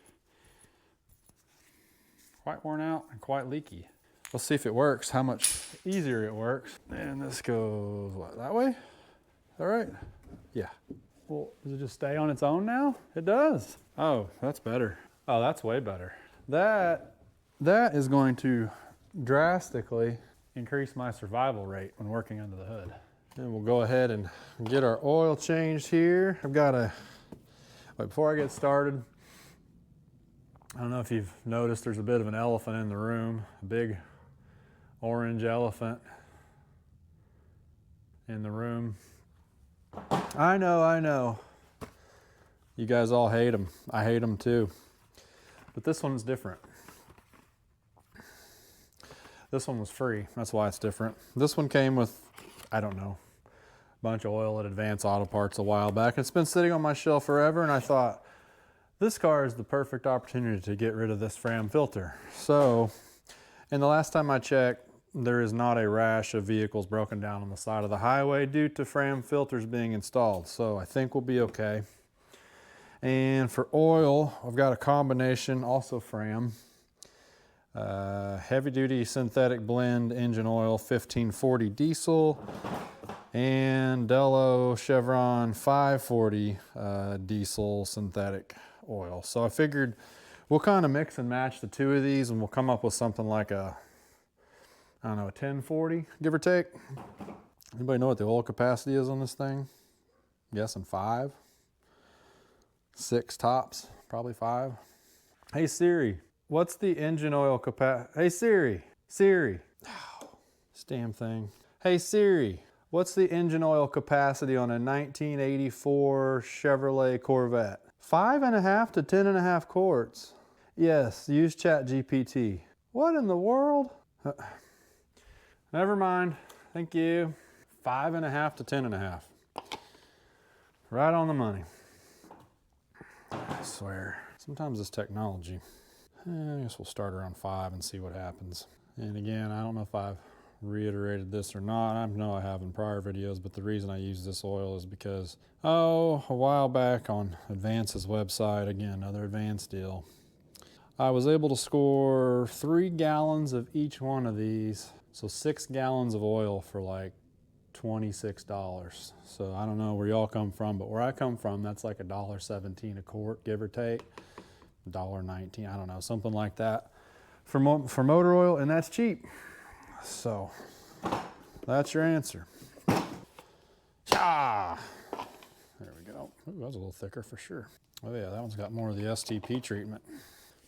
S1: quite worn out and quite leaky. Let's see if it works, how much easier it works. And this goes, what, that way? All right, yeah. Well, does it just stay on its own now? It does. Oh, that's better. Oh, that's way better. That is going to drastically increase my survival rate when working under the hood. And we'll go ahead and get our oil changed here. I've got wait, before I get started, I don't know if you've noticed there's a bit of an elephant in the room, a big orange elephant in the room. I know. You guys all hate them. I hate them too. But this one's different. This one was free, that's why it's different. This one came with, I don't know, a bunch of oil at Advance Auto Parts a while back. It's been sitting on my shelf forever, and I thought, this car is the perfect opportunity to get rid of this Fram filter. So, and the last time I checked, there is not a rash of vehicles broken down on the side of the highway due to Fram filters being installed. So I think we'll be okay. And for oil, I've got a combination, also Fram. Heavy duty synthetic blend engine oil, 1540 diesel, and Dello Chevron 540 diesel synthetic oil. So I figured we'll kind of mix and match the two of these, and we'll come up with something like a, I don't know, a 1040, give or take. Anybody know what the oil capacity is on this thing? I'm guessing 5, 6 tops, probably 5. Hey Siri, what's the engine oil capacity? Hey Siri. Oh, this damn thing. Hey Siri, what's the engine oil capacity on a 1984 Chevrolet Corvette? 5.5 to 10.5 quarts. Yes, use ChatGPT. What in the world? Never mind, thank you. 5.5 to 10.5. Right on the money. I swear. Sometimes this technology. I guess we'll start around 5 and see what happens. And again, I don't know if I've reiterated this or not. I know I have in prior videos, but the reason I use this oil is because, a while back on Advance's website, again, another Advance deal, I was able to score 3 gallons of each one of these. So 6 gallons of oil for like $26. So I don't know where y'all come from, but where I come from, that's like $1.17 a quart, give or take. $1.19, I don't know, something like that for motor oil, and that's cheap. So that's your answer. Cha! There we go. Ooh, that was a little thicker for sure. Oh yeah, that one's got more of the STP treatment.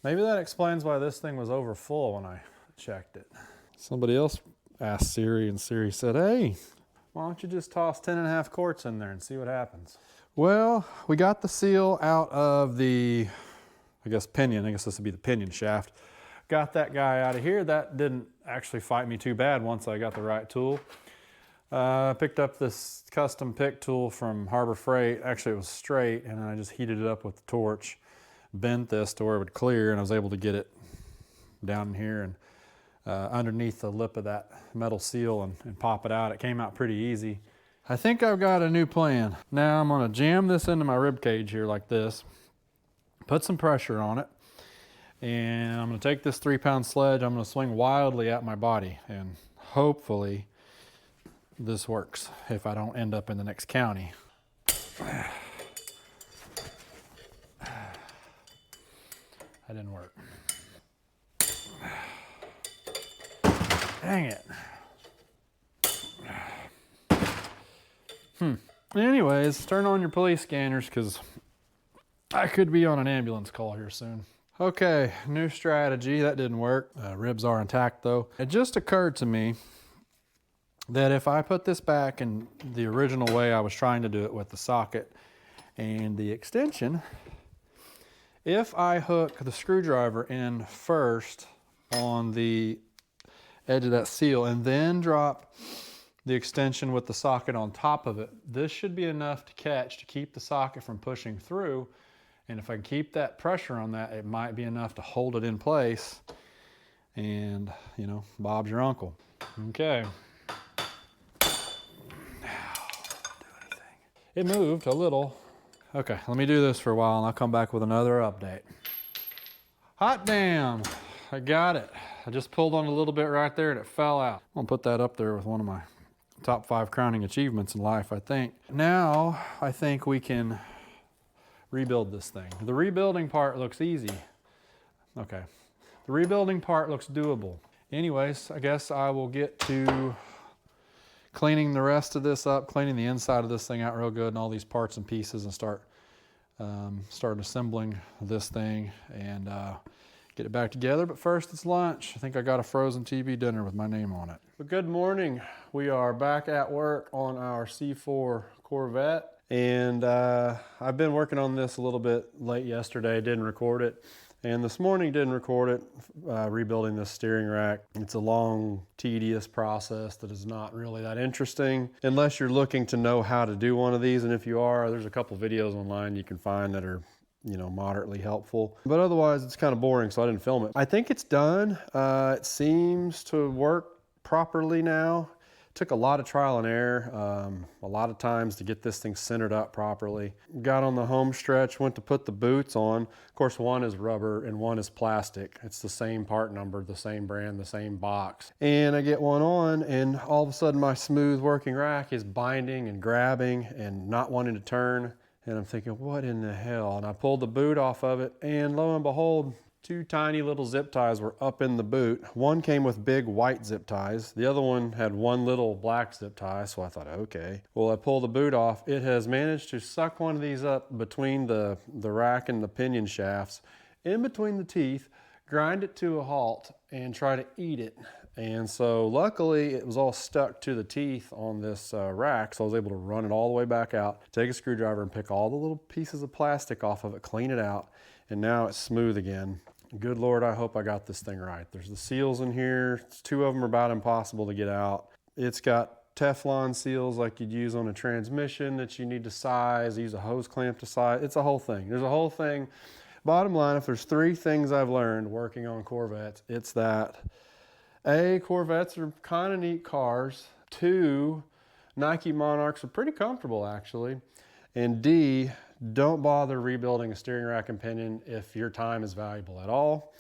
S1: Maybe that explains why this thing was over full when I checked it. Somebody else asked Siri, and Siri said, hey, why don't you just toss 10.5 quarts in there and see what happens? Well, we got the seal out of the, I guess this would be the pinion shaft. Got that guy out of here. That didn't actually fight me too bad once I got the right tool. Picked up this custom pick tool from Harbor Freight. Actually, it was straight, and I just heated it up with the torch, bent this to where it would clear, and I was able to get it down in here and underneath the lip of that metal seal and pop it out. It came out pretty easy. I think I've got a new plan. Now I'm gonna jam this into my rib cage here like this, put some pressure on it, and I'm gonna take this 3-pound sledge, I'm gonna swing wildly at my body, and hopefully this works if I don't end up in the next county. That didn't work. Dang it. Anyways, turn on your police scanners because I could be on an ambulance call here soon. Okay, new strategy. That didn't work. Ribs are intact though. It just occurred to me that if I put this back in the original way I was trying to do it with the socket and the extension, if I hook the screwdriver in first on the edge of that seal and then drop the extension with the socket on top of it, this should be enough to catch to keep the socket from pushing through. And if I can keep that pressure on that, it might be enough to hold it in place, and you know, Bob's your uncle. Okay. It moved a little. Okay, let me do this for a while and I'll come back with another update. Hot damn, I got it. I just pulled on a little bit right there and it fell out. I'm gonna put that up there with one of my top 5 crowning achievements in life, I think. Now, I think we can rebuild this thing. The rebuilding part looks easy. Okay, the rebuilding part looks doable. Anyways, I guess I will get to cleaning the rest of this up, cleaning the inside of this thing out real good and all these parts and pieces, and start assembling this thing and get it back together. But first, it's lunch. I think I got a frozen TV dinner with my name on it. But good morning. We are back at work on our C4 Corvette, and I've been working on this a little bit late yesterday, didn't record it. And this morning didn't record it, rebuilding this steering rack. It's a long, tedious process that is not really that interesting unless you're looking to know how to do one of these. And if you are, there's a couple videos online you can find that are, you know, moderately helpful. But otherwise, it's kind of boring, so I didn't film it. I think it's done. It seems to work properly now. Took a lot of trial and error, a lot of times to get this thing centered up properly. Got on the home stretch, went to put the boots on. Of course, one is rubber and one is plastic. It's the same part number, the same brand, the same box. And I get one on, and all of a sudden my smooth working rack is binding and grabbing and not wanting to turn. And I'm thinking, what in the hell? And I pulled the boot off of it, and lo and behold, 2 tiny little zip ties were up in the boot. One came with big white zip ties. The other one had one little black zip tie, so I thought, okay. Well, I pulled the boot off. It has managed to suck one of these up between the rack and the pinion shafts, in between the teeth, grind it to a halt, and try to eat it. And so luckily, it was all stuck to the teeth on this rack, so I was able to run it all the way back out, take a screwdriver and pick all the little pieces of plastic off of it, clean it out, and now it's smooth again. Good Lord, I hope I got this thing right. There's the seals in here. 2 of them are about impossible to get out. It's got Teflon seals like you'd use on a transmission that you need to size, use a hose clamp to size. It's a whole thing. There's a whole thing. Bottom line, if there's 3 things I've learned working on Corvettes, it's that A, Corvettes are kind of neat cars. 2, Nike Monarchs are pretty comfortable actually. And D, don't bother rebuilding a steering rack and pinion if your time is valuable at all.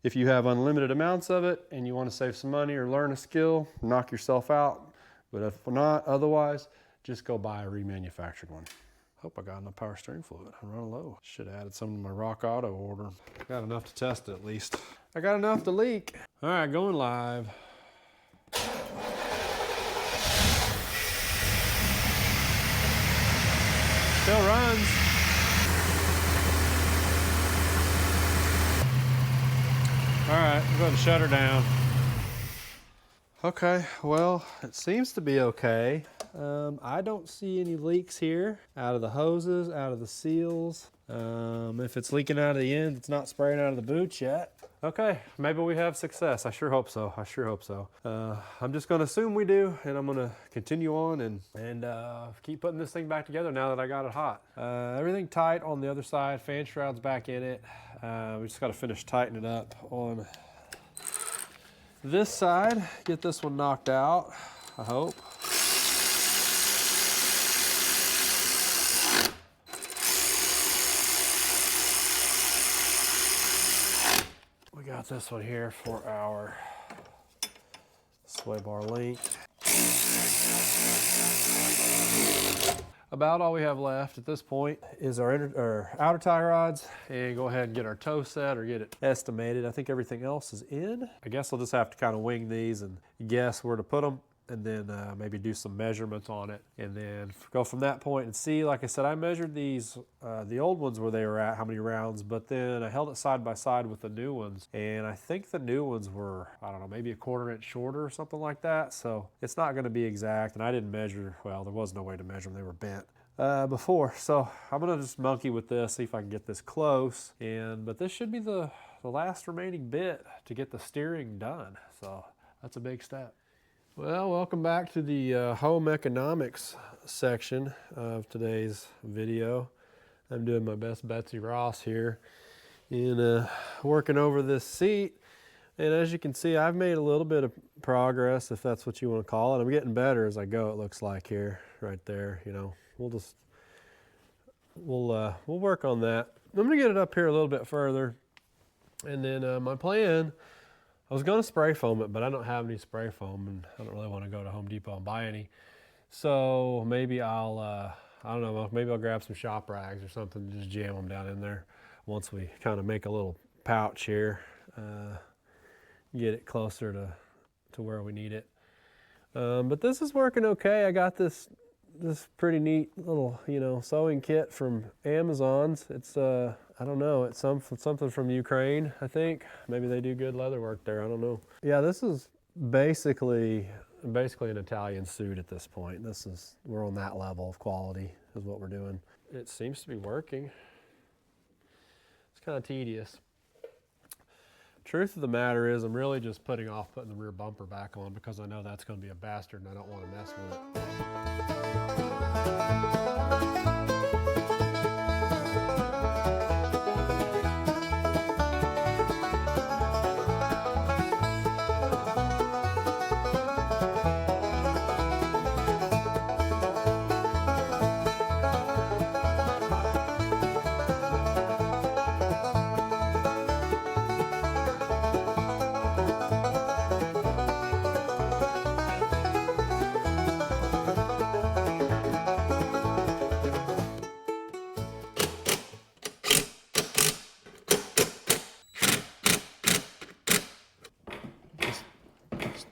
S1: If you have unlimited amounts of it and you want to save some money or learn a skill, knock yourself out,
S2: But if not, otherwise, just go buy a remanufactured one. Hope I got enough power steering fluid. I'm running low. Should have added some to my Rock Auto order. Got enough to test it at least. I got enough to leak. All right, going live. Still runs. All right, I'm going to shut her down. Okay, well, it seems to be okay. I don't see any leaks here out of the hoses, out of the seals. If it's leaking out of the end, it's not spraying out of the boots yet. Okay, maybe we have success. I sure hope so. I sure hope so. I'm just gonna assume we do, and I'm gonna continue on and keep putting this thing back together now that I got it hot. Everything tight on the other side. Fan shroud's back in it. We just gotta finish tightening it up on this side. Get this one knocked out, I hope. We got this one here for our sway bar link. About all we have left at this point is our outer tie rods, and go ahead and get our toe set or get it estimated. I think everything else is in. I guess I'll just have to kind of wing these and guess where to put them, and then maybe do some measurements on it, and then go from that point and see. Like I said, I measured these, the old ones where they were at, how many rounds, but then I held it side by side with the new ones, and I think the new ones were, I don't know, maybe a 1/4 inch shorter or something like that, so it's not gonna be exact, and I didn't measure, well, there was no way to measure them, they were bent before, so I'm gonna just monkey with this, see if I can get this close, but this should be the last remaining bit to get the steering done, so that's a big step. Well, welcome back to the home economics section of today's video. I'm doing my best Betsy Ross here in working over this seat. And as you can see, I've made a little bit of progress, if that's what you want to call it. I'm getting better as I go, it looks like here, right there. You know, we'll work on that. I'm gonna get it up here a little bit further. And then my plan, I was gonna spray foam it, but I don't have any spray foam, and I don't really want to go to Home Depot and buy any. So maybe I'll, I don't know, maybe I'll grab some shop rags or something and just jam them down in there once we kind of make a little pouch here, get it closer to where we need it. But this is working okay. I got this pretty neat little, you know, sewing kit from Amazon's. It's I don't know, it's something from Ukraine, I think. Maybe they do good leather work there, I don't know. Yeah, this is basically an Italian suit at this point. We're on that level of quality is what we're doing. It seems to be working. It's kind of tedious. Truth of the matter is, I'm really just putting off putting the rear bumper back on because I know that's going to be a bastard and I don't want to mess with it.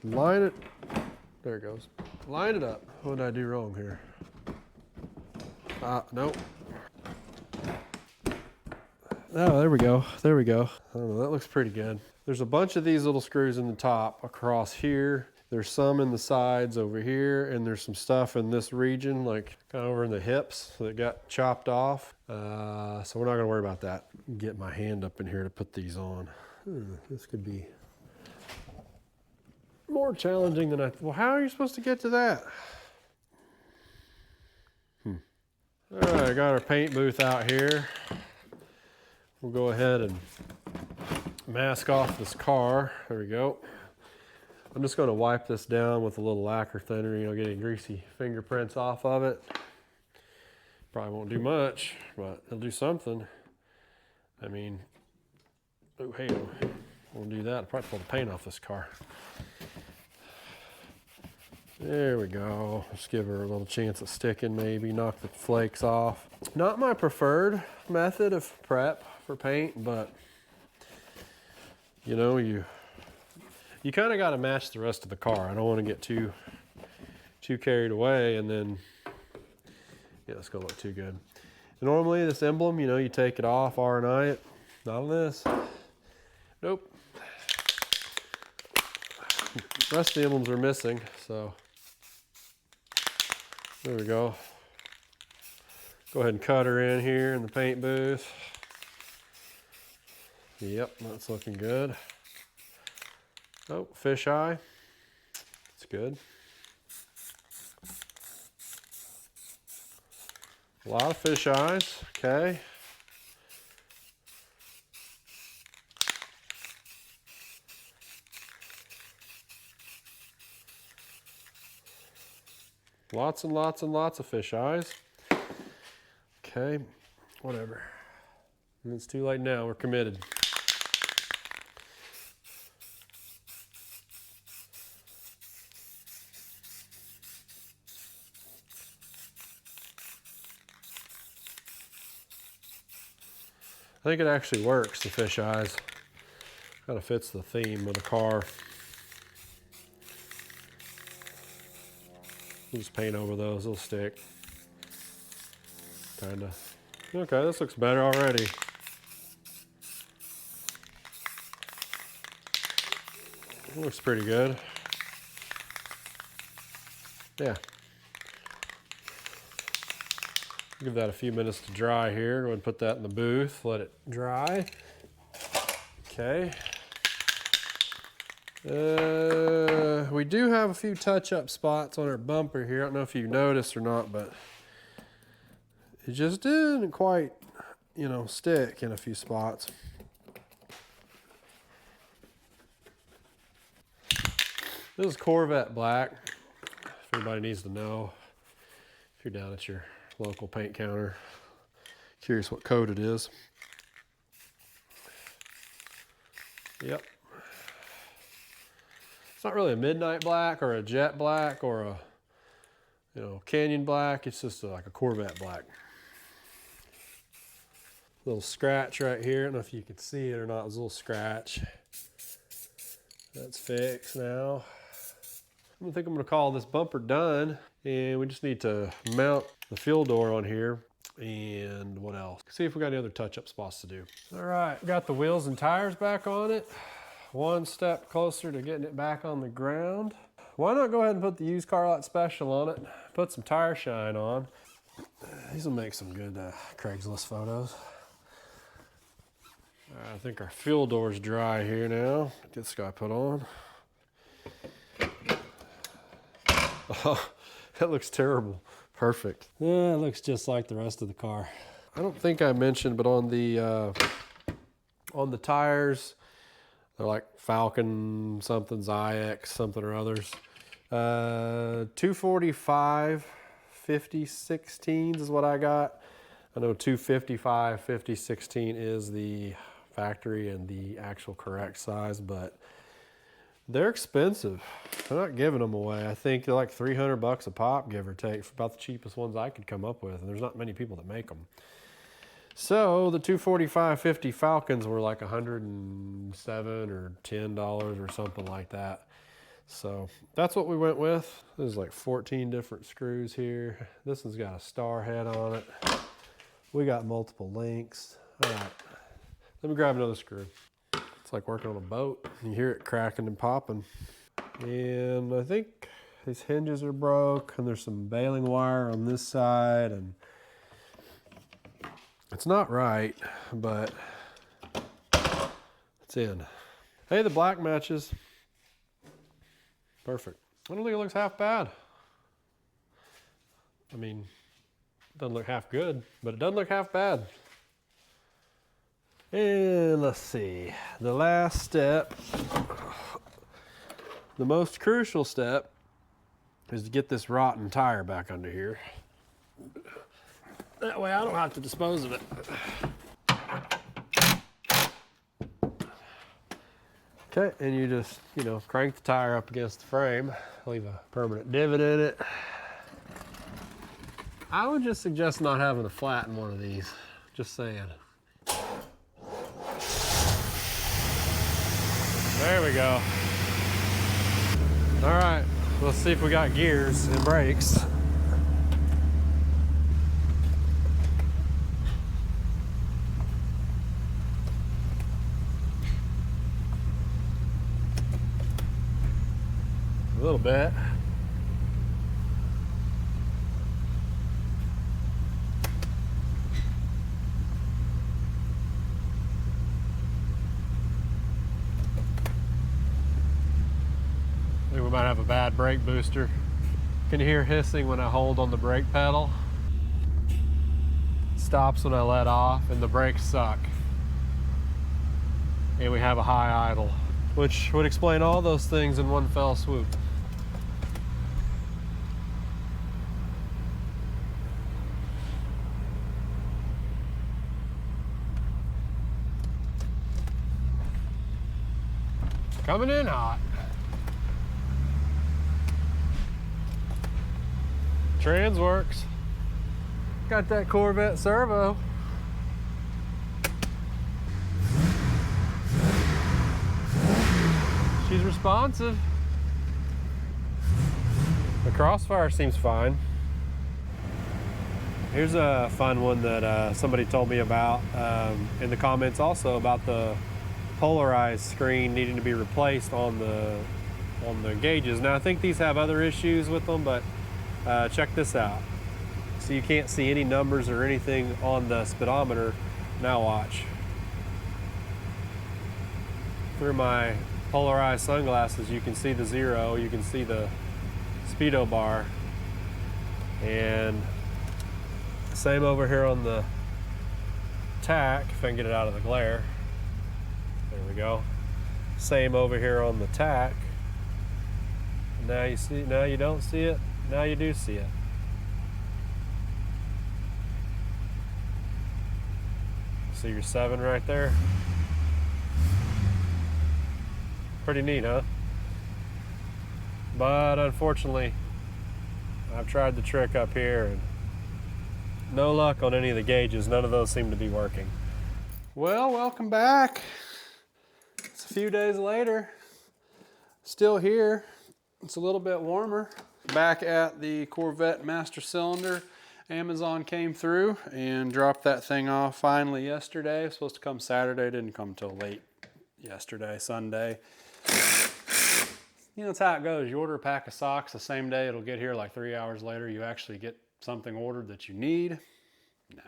S2: Line it, there it goes. Line it up. What did I do wrong here? Nope. Oh, there we go, there we go. I don't know, that looks pretty good. There's a bunch of these little screws in the top across here. There's some in the sides over here, and there's some stuff in this region, like kind of over in the hips that got chopped off. So we're not gonna worry about that. Get my hand up in here to put these on. This could be more challenging than well, how are you supposed to get to that? All right, I got our paint booth out here. We'll go ahead and mask off this car. There we go. I'm just gonna wipe this down with a little lacquer thinner, you know, get any greasy fingerprints off of it. Probably won't do much, but it'll do something. I mean, oh, hey, we'll do that. I'll probably pull the paint off this car. There we go. Just give her a little chance of sticking, maybe knock the flakes off. Not my preferred method of prep for paint, but you know, you kind of got to match the rest of the car. I don't want to get too carried away, and then yeah, it's gonna look too good. Normally this emblem, you know, you take it off, R&I it. Not on this. Nope. The rest of the emblems are missing, so there we go. Go ahead and cut her in here in the paint booth. Yep, that's looking good. Oh, fisheye. That's good. A lot of fish eyes, okay. Lots and lots and lots of fish eyes. Okay, whatever. It's too late now, we're committed. I think it actually works, the fish eyes. Kind of fits the theme of the car. We'll just paint over those, they'll stick. Kinda. Okay, this looks better already. It looks pretty good. Yeah. Give that a few minutes to dry here. Go ahead and put that in the booth, let it dry. Okay. We do have a few touch-up spots on our bumper here. I don't know if you noticed or not, but it just didn't quite, you know, stick in a few spots. This is Corvette black, if anybody needs to know. If you're down at your local paint counter, curious what coat it is. Yep. It's not really a midnight black or a jet black or a, you know, canyon black. It's just like a Corvette black. Little scratch right here. I don't know if you can see it or not. There's a little scratch. That's fixed now. I think I'm gonna call this bumper done, and we just need to mount the fuel door on here. And what else? See if we got any other touch-up spots to do. All right, got the wheels and tires back on it. One step closer to getting it back on the ground. Why not go ahead and put the used car lot special on it? Put some tire shine on. These will make some good Craigslist photos. I think our fuel door's dry here now. Get this guy put on. Oh, that looks terrible. Perfect. Yeah, it looks just like the rest of the car. I don't think I mentioned, but on the tires, they're like Falcon something, Zix something or others. 245 50/16s is what I got. I know 255 50/16 is the factory and the actual correct size, but they're expensive. I'm not giving them away. I think they're like 300 bucks a pop, give or take, for about the cheapest ones I could come up with, and there's not many people that make them. So the 245 50 Falcons were like $107 or $10 or something like that. So that's what we went with. There's like 14 different screws here. This one's got a star head on it. We got multiple links. All right, let me grab another screw. It's like working on a boat. You hear it cracking and popping. And I think these hinges are broke, and there's some baling wire on this side, and it's not right, but it's in. Hey, the black matches. Perfect. I don't think it looks half bad. I mean, it doesn't look half good, but it doesn't look half bad. And let's see, the last step, the most crucial step, is to get this rotten tire back under here. That way I don't have to dispose of it. Okay, and you just, you know, crank the tire up against the frame, leave a permanent divot in it. I would just suggest not having a flat in one of these, just saying. There we go. All right, let's see if we got gears and brakes. A little bit. I think we might have a bad brake booster. Can you hear hissing when I hold on the brake pedal? It stops when I let off, and the brakes suck. And we have a high idle, which would explain all those things in one fell swoop. Coming in hot. Trans works. Got that Corvette servo. She's responsive. The Crossfire seems fine. Here's a fun one that somebody told me about in the comments also, about the polarized screen needing to be replaced on the gauges. Now I think these have other issues with them, but check this out. So you can't see any numbers or anything on the speedometer. Now watch. Through my polarized sunglasses you can see the 0, you can see the speedo bar, and same over here on the tack, if I can get it out of the glare. There we go. Same over here on the tack. Now you see, now you don't see it, now you do see it. See your 7 right there? Pretty neat, huh? But unfortunately, I've tried the trick up here and no luck on any of the gauges. None of those seem to be working. Well, welcome back. It's a few days later. Still here. It's a little bit warmer. Back at the Corvette master cylinder. Amazon came through and dropped that thing off finally yesterday. It was supposed to come Saturday, didn't come till late yesterday, Sunday. You know, that's how it goes. You order a pack of socks the same day, it'll get here like 3 hours later. You actually get something ordered that you need. Nah.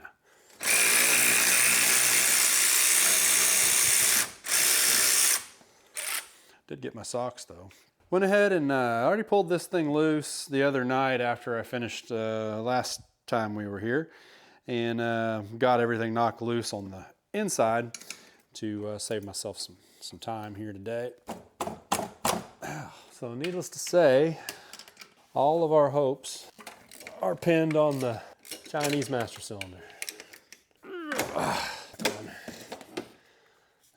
S2: Did get my socks though. Went ahead and I already pulled this thing loose the other night after I finished last time we were here, and got everything knocked loose on the inside to save myself some time here today. So needless to say, all of our hopes are pinned on the Chinese master cylinder.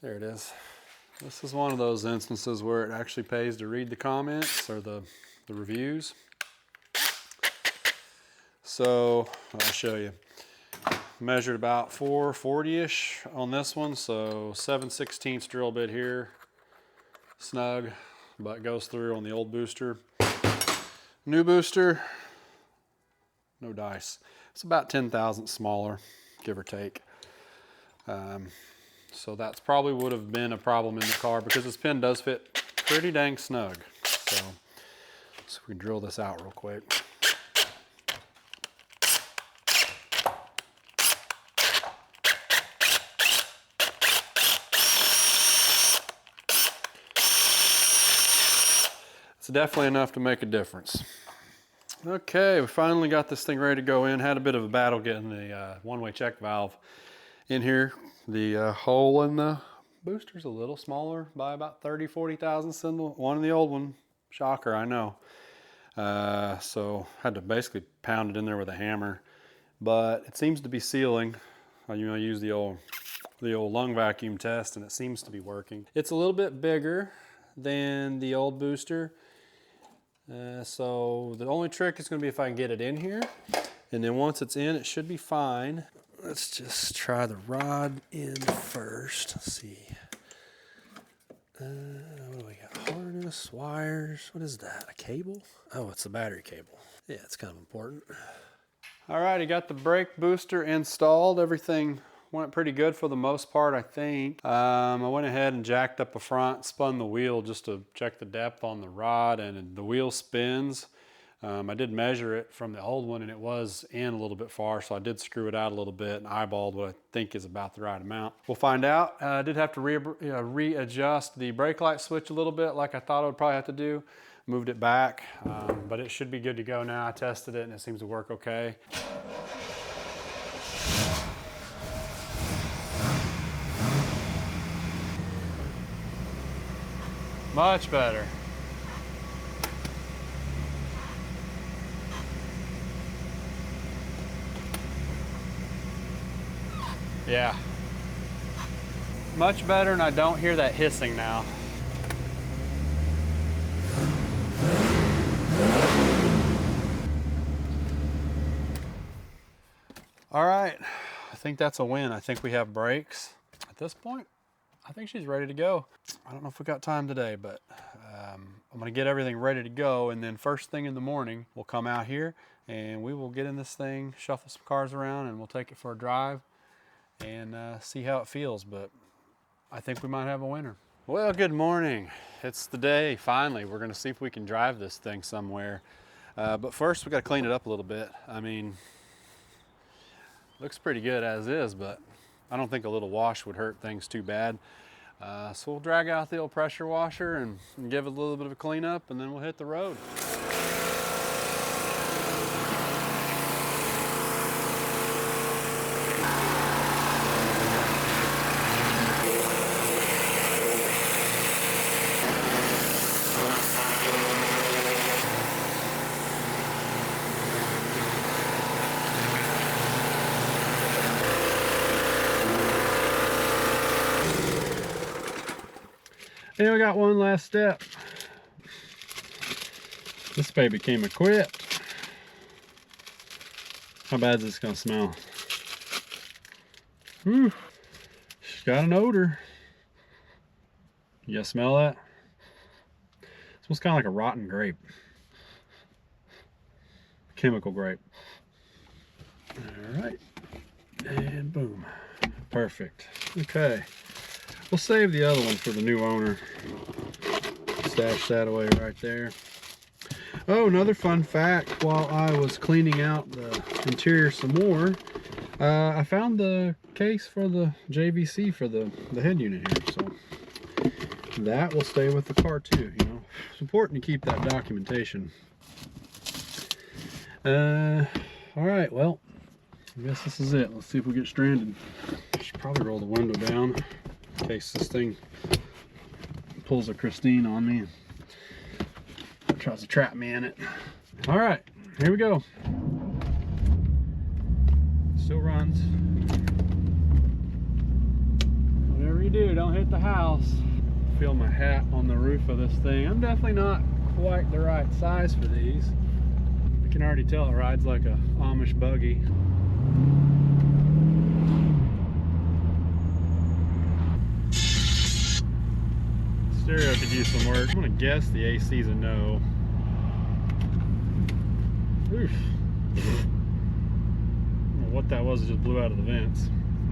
S2: There it is. This is one of those instances where it actually pays to read the comments or the reviews. So I'll show you. Measured about 440-ish on this one, so 7/16 drill bit here, snug, but goes through on the old booster. New booster, no dice. It's about 10 thousandths smaller, give or take. So that's probably would have been a problem in the car because this pin does fit pretty dang snug. So we can drill this out real quick. It's definitely enough to make a difference. Okay, we finally got this thing ready to go in. Had a bit of a battle getting the one-way check valve in here. The hole in the booster's a little smaller by about 30-40 thousandths than the one in the old one. Shocker, I know. So had to basically pound it in there with a hammer, but it seems to be sealing. You know, I use the old the old lung vacuum test, and it seems to be working. It's a little bit bigger than the old booster. So the only trick is going to be if I can get it in here. And then once it's in, it should be fine. Let's just try the rod in first. Let's see. What do we got? Harness, wires. What is that? A cable? Oh, it's a battery cable. Yeah, it's kind of important. All right, I got the brake booster installed. Everything went pretty good for the most part, I think. I went ahead and jacked up a front, spun the wheel just to check the depth on the rod, and the wheel spins. I did measure it from the old one, and it was in a little bit far, so I did screw it out a little bit and eyeballed what I think is about the right amount. We'll find out. I did have to readjust the brake light switch a little bit, like I thought I would probably have to do. Moved it back, but it should be good to go now. I tested it, and it seems to work okay. Much better. Yeah. Much better, and I don't hear that hissing now. All right, I think that's a win. I think we have brakes. At this point, I think she's ready to go. I don't know if we got time today, but I'm gonna get everything ready to go, and then first thing in the morning, we'll come out here and we will get in this thing, shuffle some cars around, and we'll take it for a drive and see how it feels. But I think we might have a winner. Well, good morning. It's the day, finally. We're gonna see if we can drive this thing somewhere. But first, we gotta clean it up a little bit. I mean, looks pretty good as is, but I don't think a little wash would hurt things too bad. So we'll drag out the old pressure washer and give it a little bit of a cleanup, and then we'll hit the road.
S1: And we got one last step. This baby came equipped. How bad is this gonna smell? Whew. She's got an odor. You guys smell that? It smells kind of like a rotten grape. Chemical grape. All right. And boom. Perfect. Okay. We'll save the other one for the new owner. Stash that away right there. Oh, another fun fact, while I was cleaning out the interior some more, I found the case for the JVC for the head unit here. So that will stay with the car too, you know. It's important to keep that documentation. All right, well, I guess this is it. Let's see if we get stranded. I should probably roll the window down in case this thing pulls a Christine on me and tries to trap me in it. All right, here we go. Still runs. Whatever you do, don't hit the house. Feel my hat on the roof of this thing. I'm definitely not quite the right size for these. I can already tell it rides like a Amish buggy. Stereo could use some work. I'm gonna guess the AC's a no. Oof. I don't know what that was, it just blew out of the vents.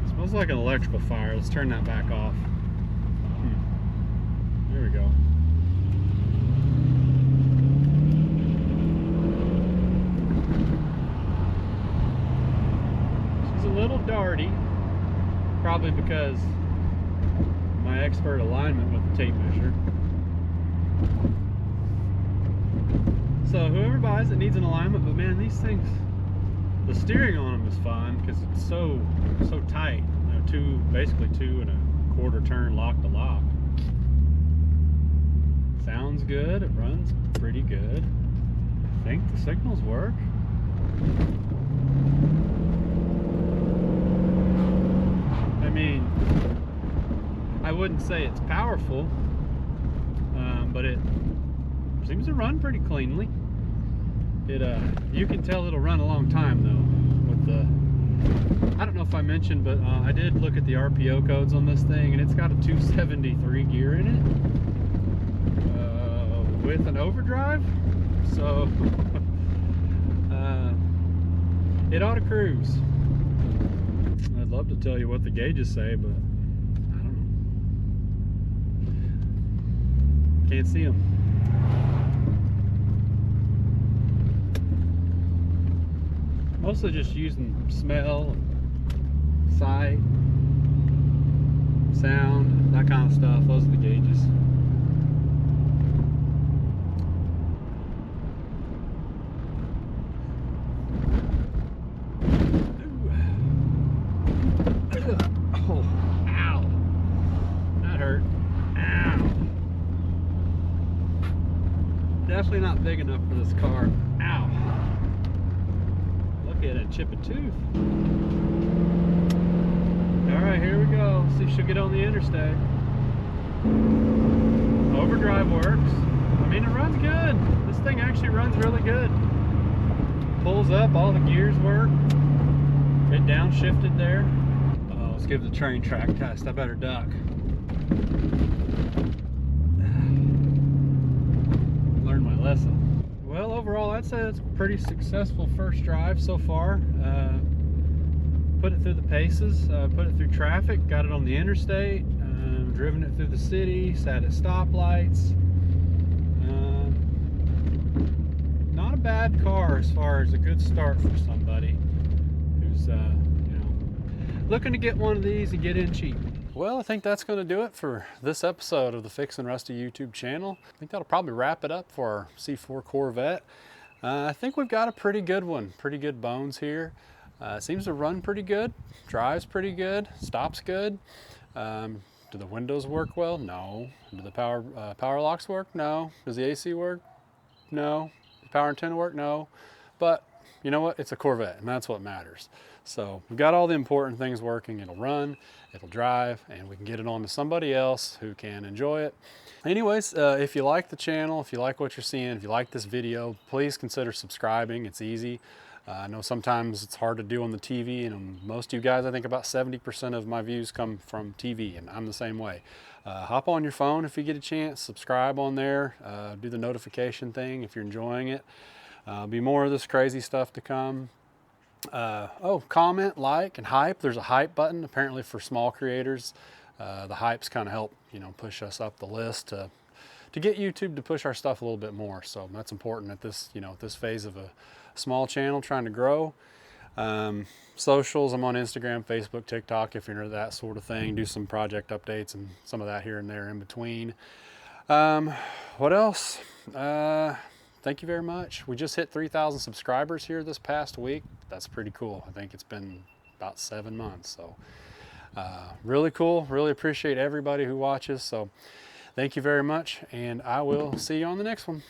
S1: It smells like an electrical fire. Let's turn that back off. There we go. She's a little darty, probably because my expert alignment with the tape measure. So whoever buys it needs an alignment, but man, these things, the steering on them is fun because it's so tight. You know, basically 2 1/4 turn lock to lock. Sounds good. It runs pretty good. I think the signals work. I mean, wouldn't say it's powerful, but it seems to run pretty cleanly. You can tell it'll run a long time though. With the, I don't know if I mentioned, but I did look at the RPO codes on this thing, and it's got a 273 gear in it with an overdrive. So it ought to cruise. I'd love to tell you what the gauges say, but I don't know. Can't see them. Mostly just using smell, sight, sound, that kind of stuff. Those are the gauges. Oh, ow. That hurt. Ow. Definitely not big enough for this car. Ow. Look at it, chip a tooth. Alright, here we go. See if she'll get on the interstate. Overdrive works. I mean, it runs good. This thing actually runs really good. Pulls up, all the gears work. It downshifted there. Let's give the train track test. I better duck. Learned my lesson. Well, overall, I'd say it's a pretty successful first drive so far. Put it through the paces, put it through traffic, got it on the interstate, driven it through the city, sat at stoplights. Not a bad car as far as a good start for somebody who's looking to get one of these and get in cheap. Well, I think that's going to do it for this episode of the Fixin Rusty YouTube channel. I think that'll probably wrap it up for our C4 Corvette. I think we've got a pretty good one, pretty good bones here. Seems to run pretty good, drives pretty good, stops good. Do the windows work well? No. Do the power locks work? No. Does the AC work? No. Does the power antenna work? No. But you know what? It's a Corvette, and that's what matters. So we've got all the important things working. It'll run, it'll drive, and we can get it on to somebody else who can enjoy it. Anyways, if you like the channel, if you like what you're seeing, if you like this video, please consider subscribing. It's easy. I know sometimes it's hard to do on the TV, and most of you guys, I think about 70% of my views come from TV, and I'm the same way. Hop on your phone if you get a chance, subscribe on there, do the notification thing if you're enjoying it. Be more of this crazy stuff to come. Comment, like, and hype. There's a hype button apparently for small creators. The hypes kind of help, push us up the list to get YouTube to push our stuff a little bit more. So that's important at this, this phase of a small channel trying to grow. Socials, I'm on Instagram, Facebook, TikTok, if you're into that sort of thing. Do some project updates and some of that here and there in between. What else? Thank you very much. We just hit 3,000 subscribers here this past week. That's pretty cool. I think it's been about 7 months. So really cool. Really appreciate everybody who watches. So thank you very much, and I will see you on the next one.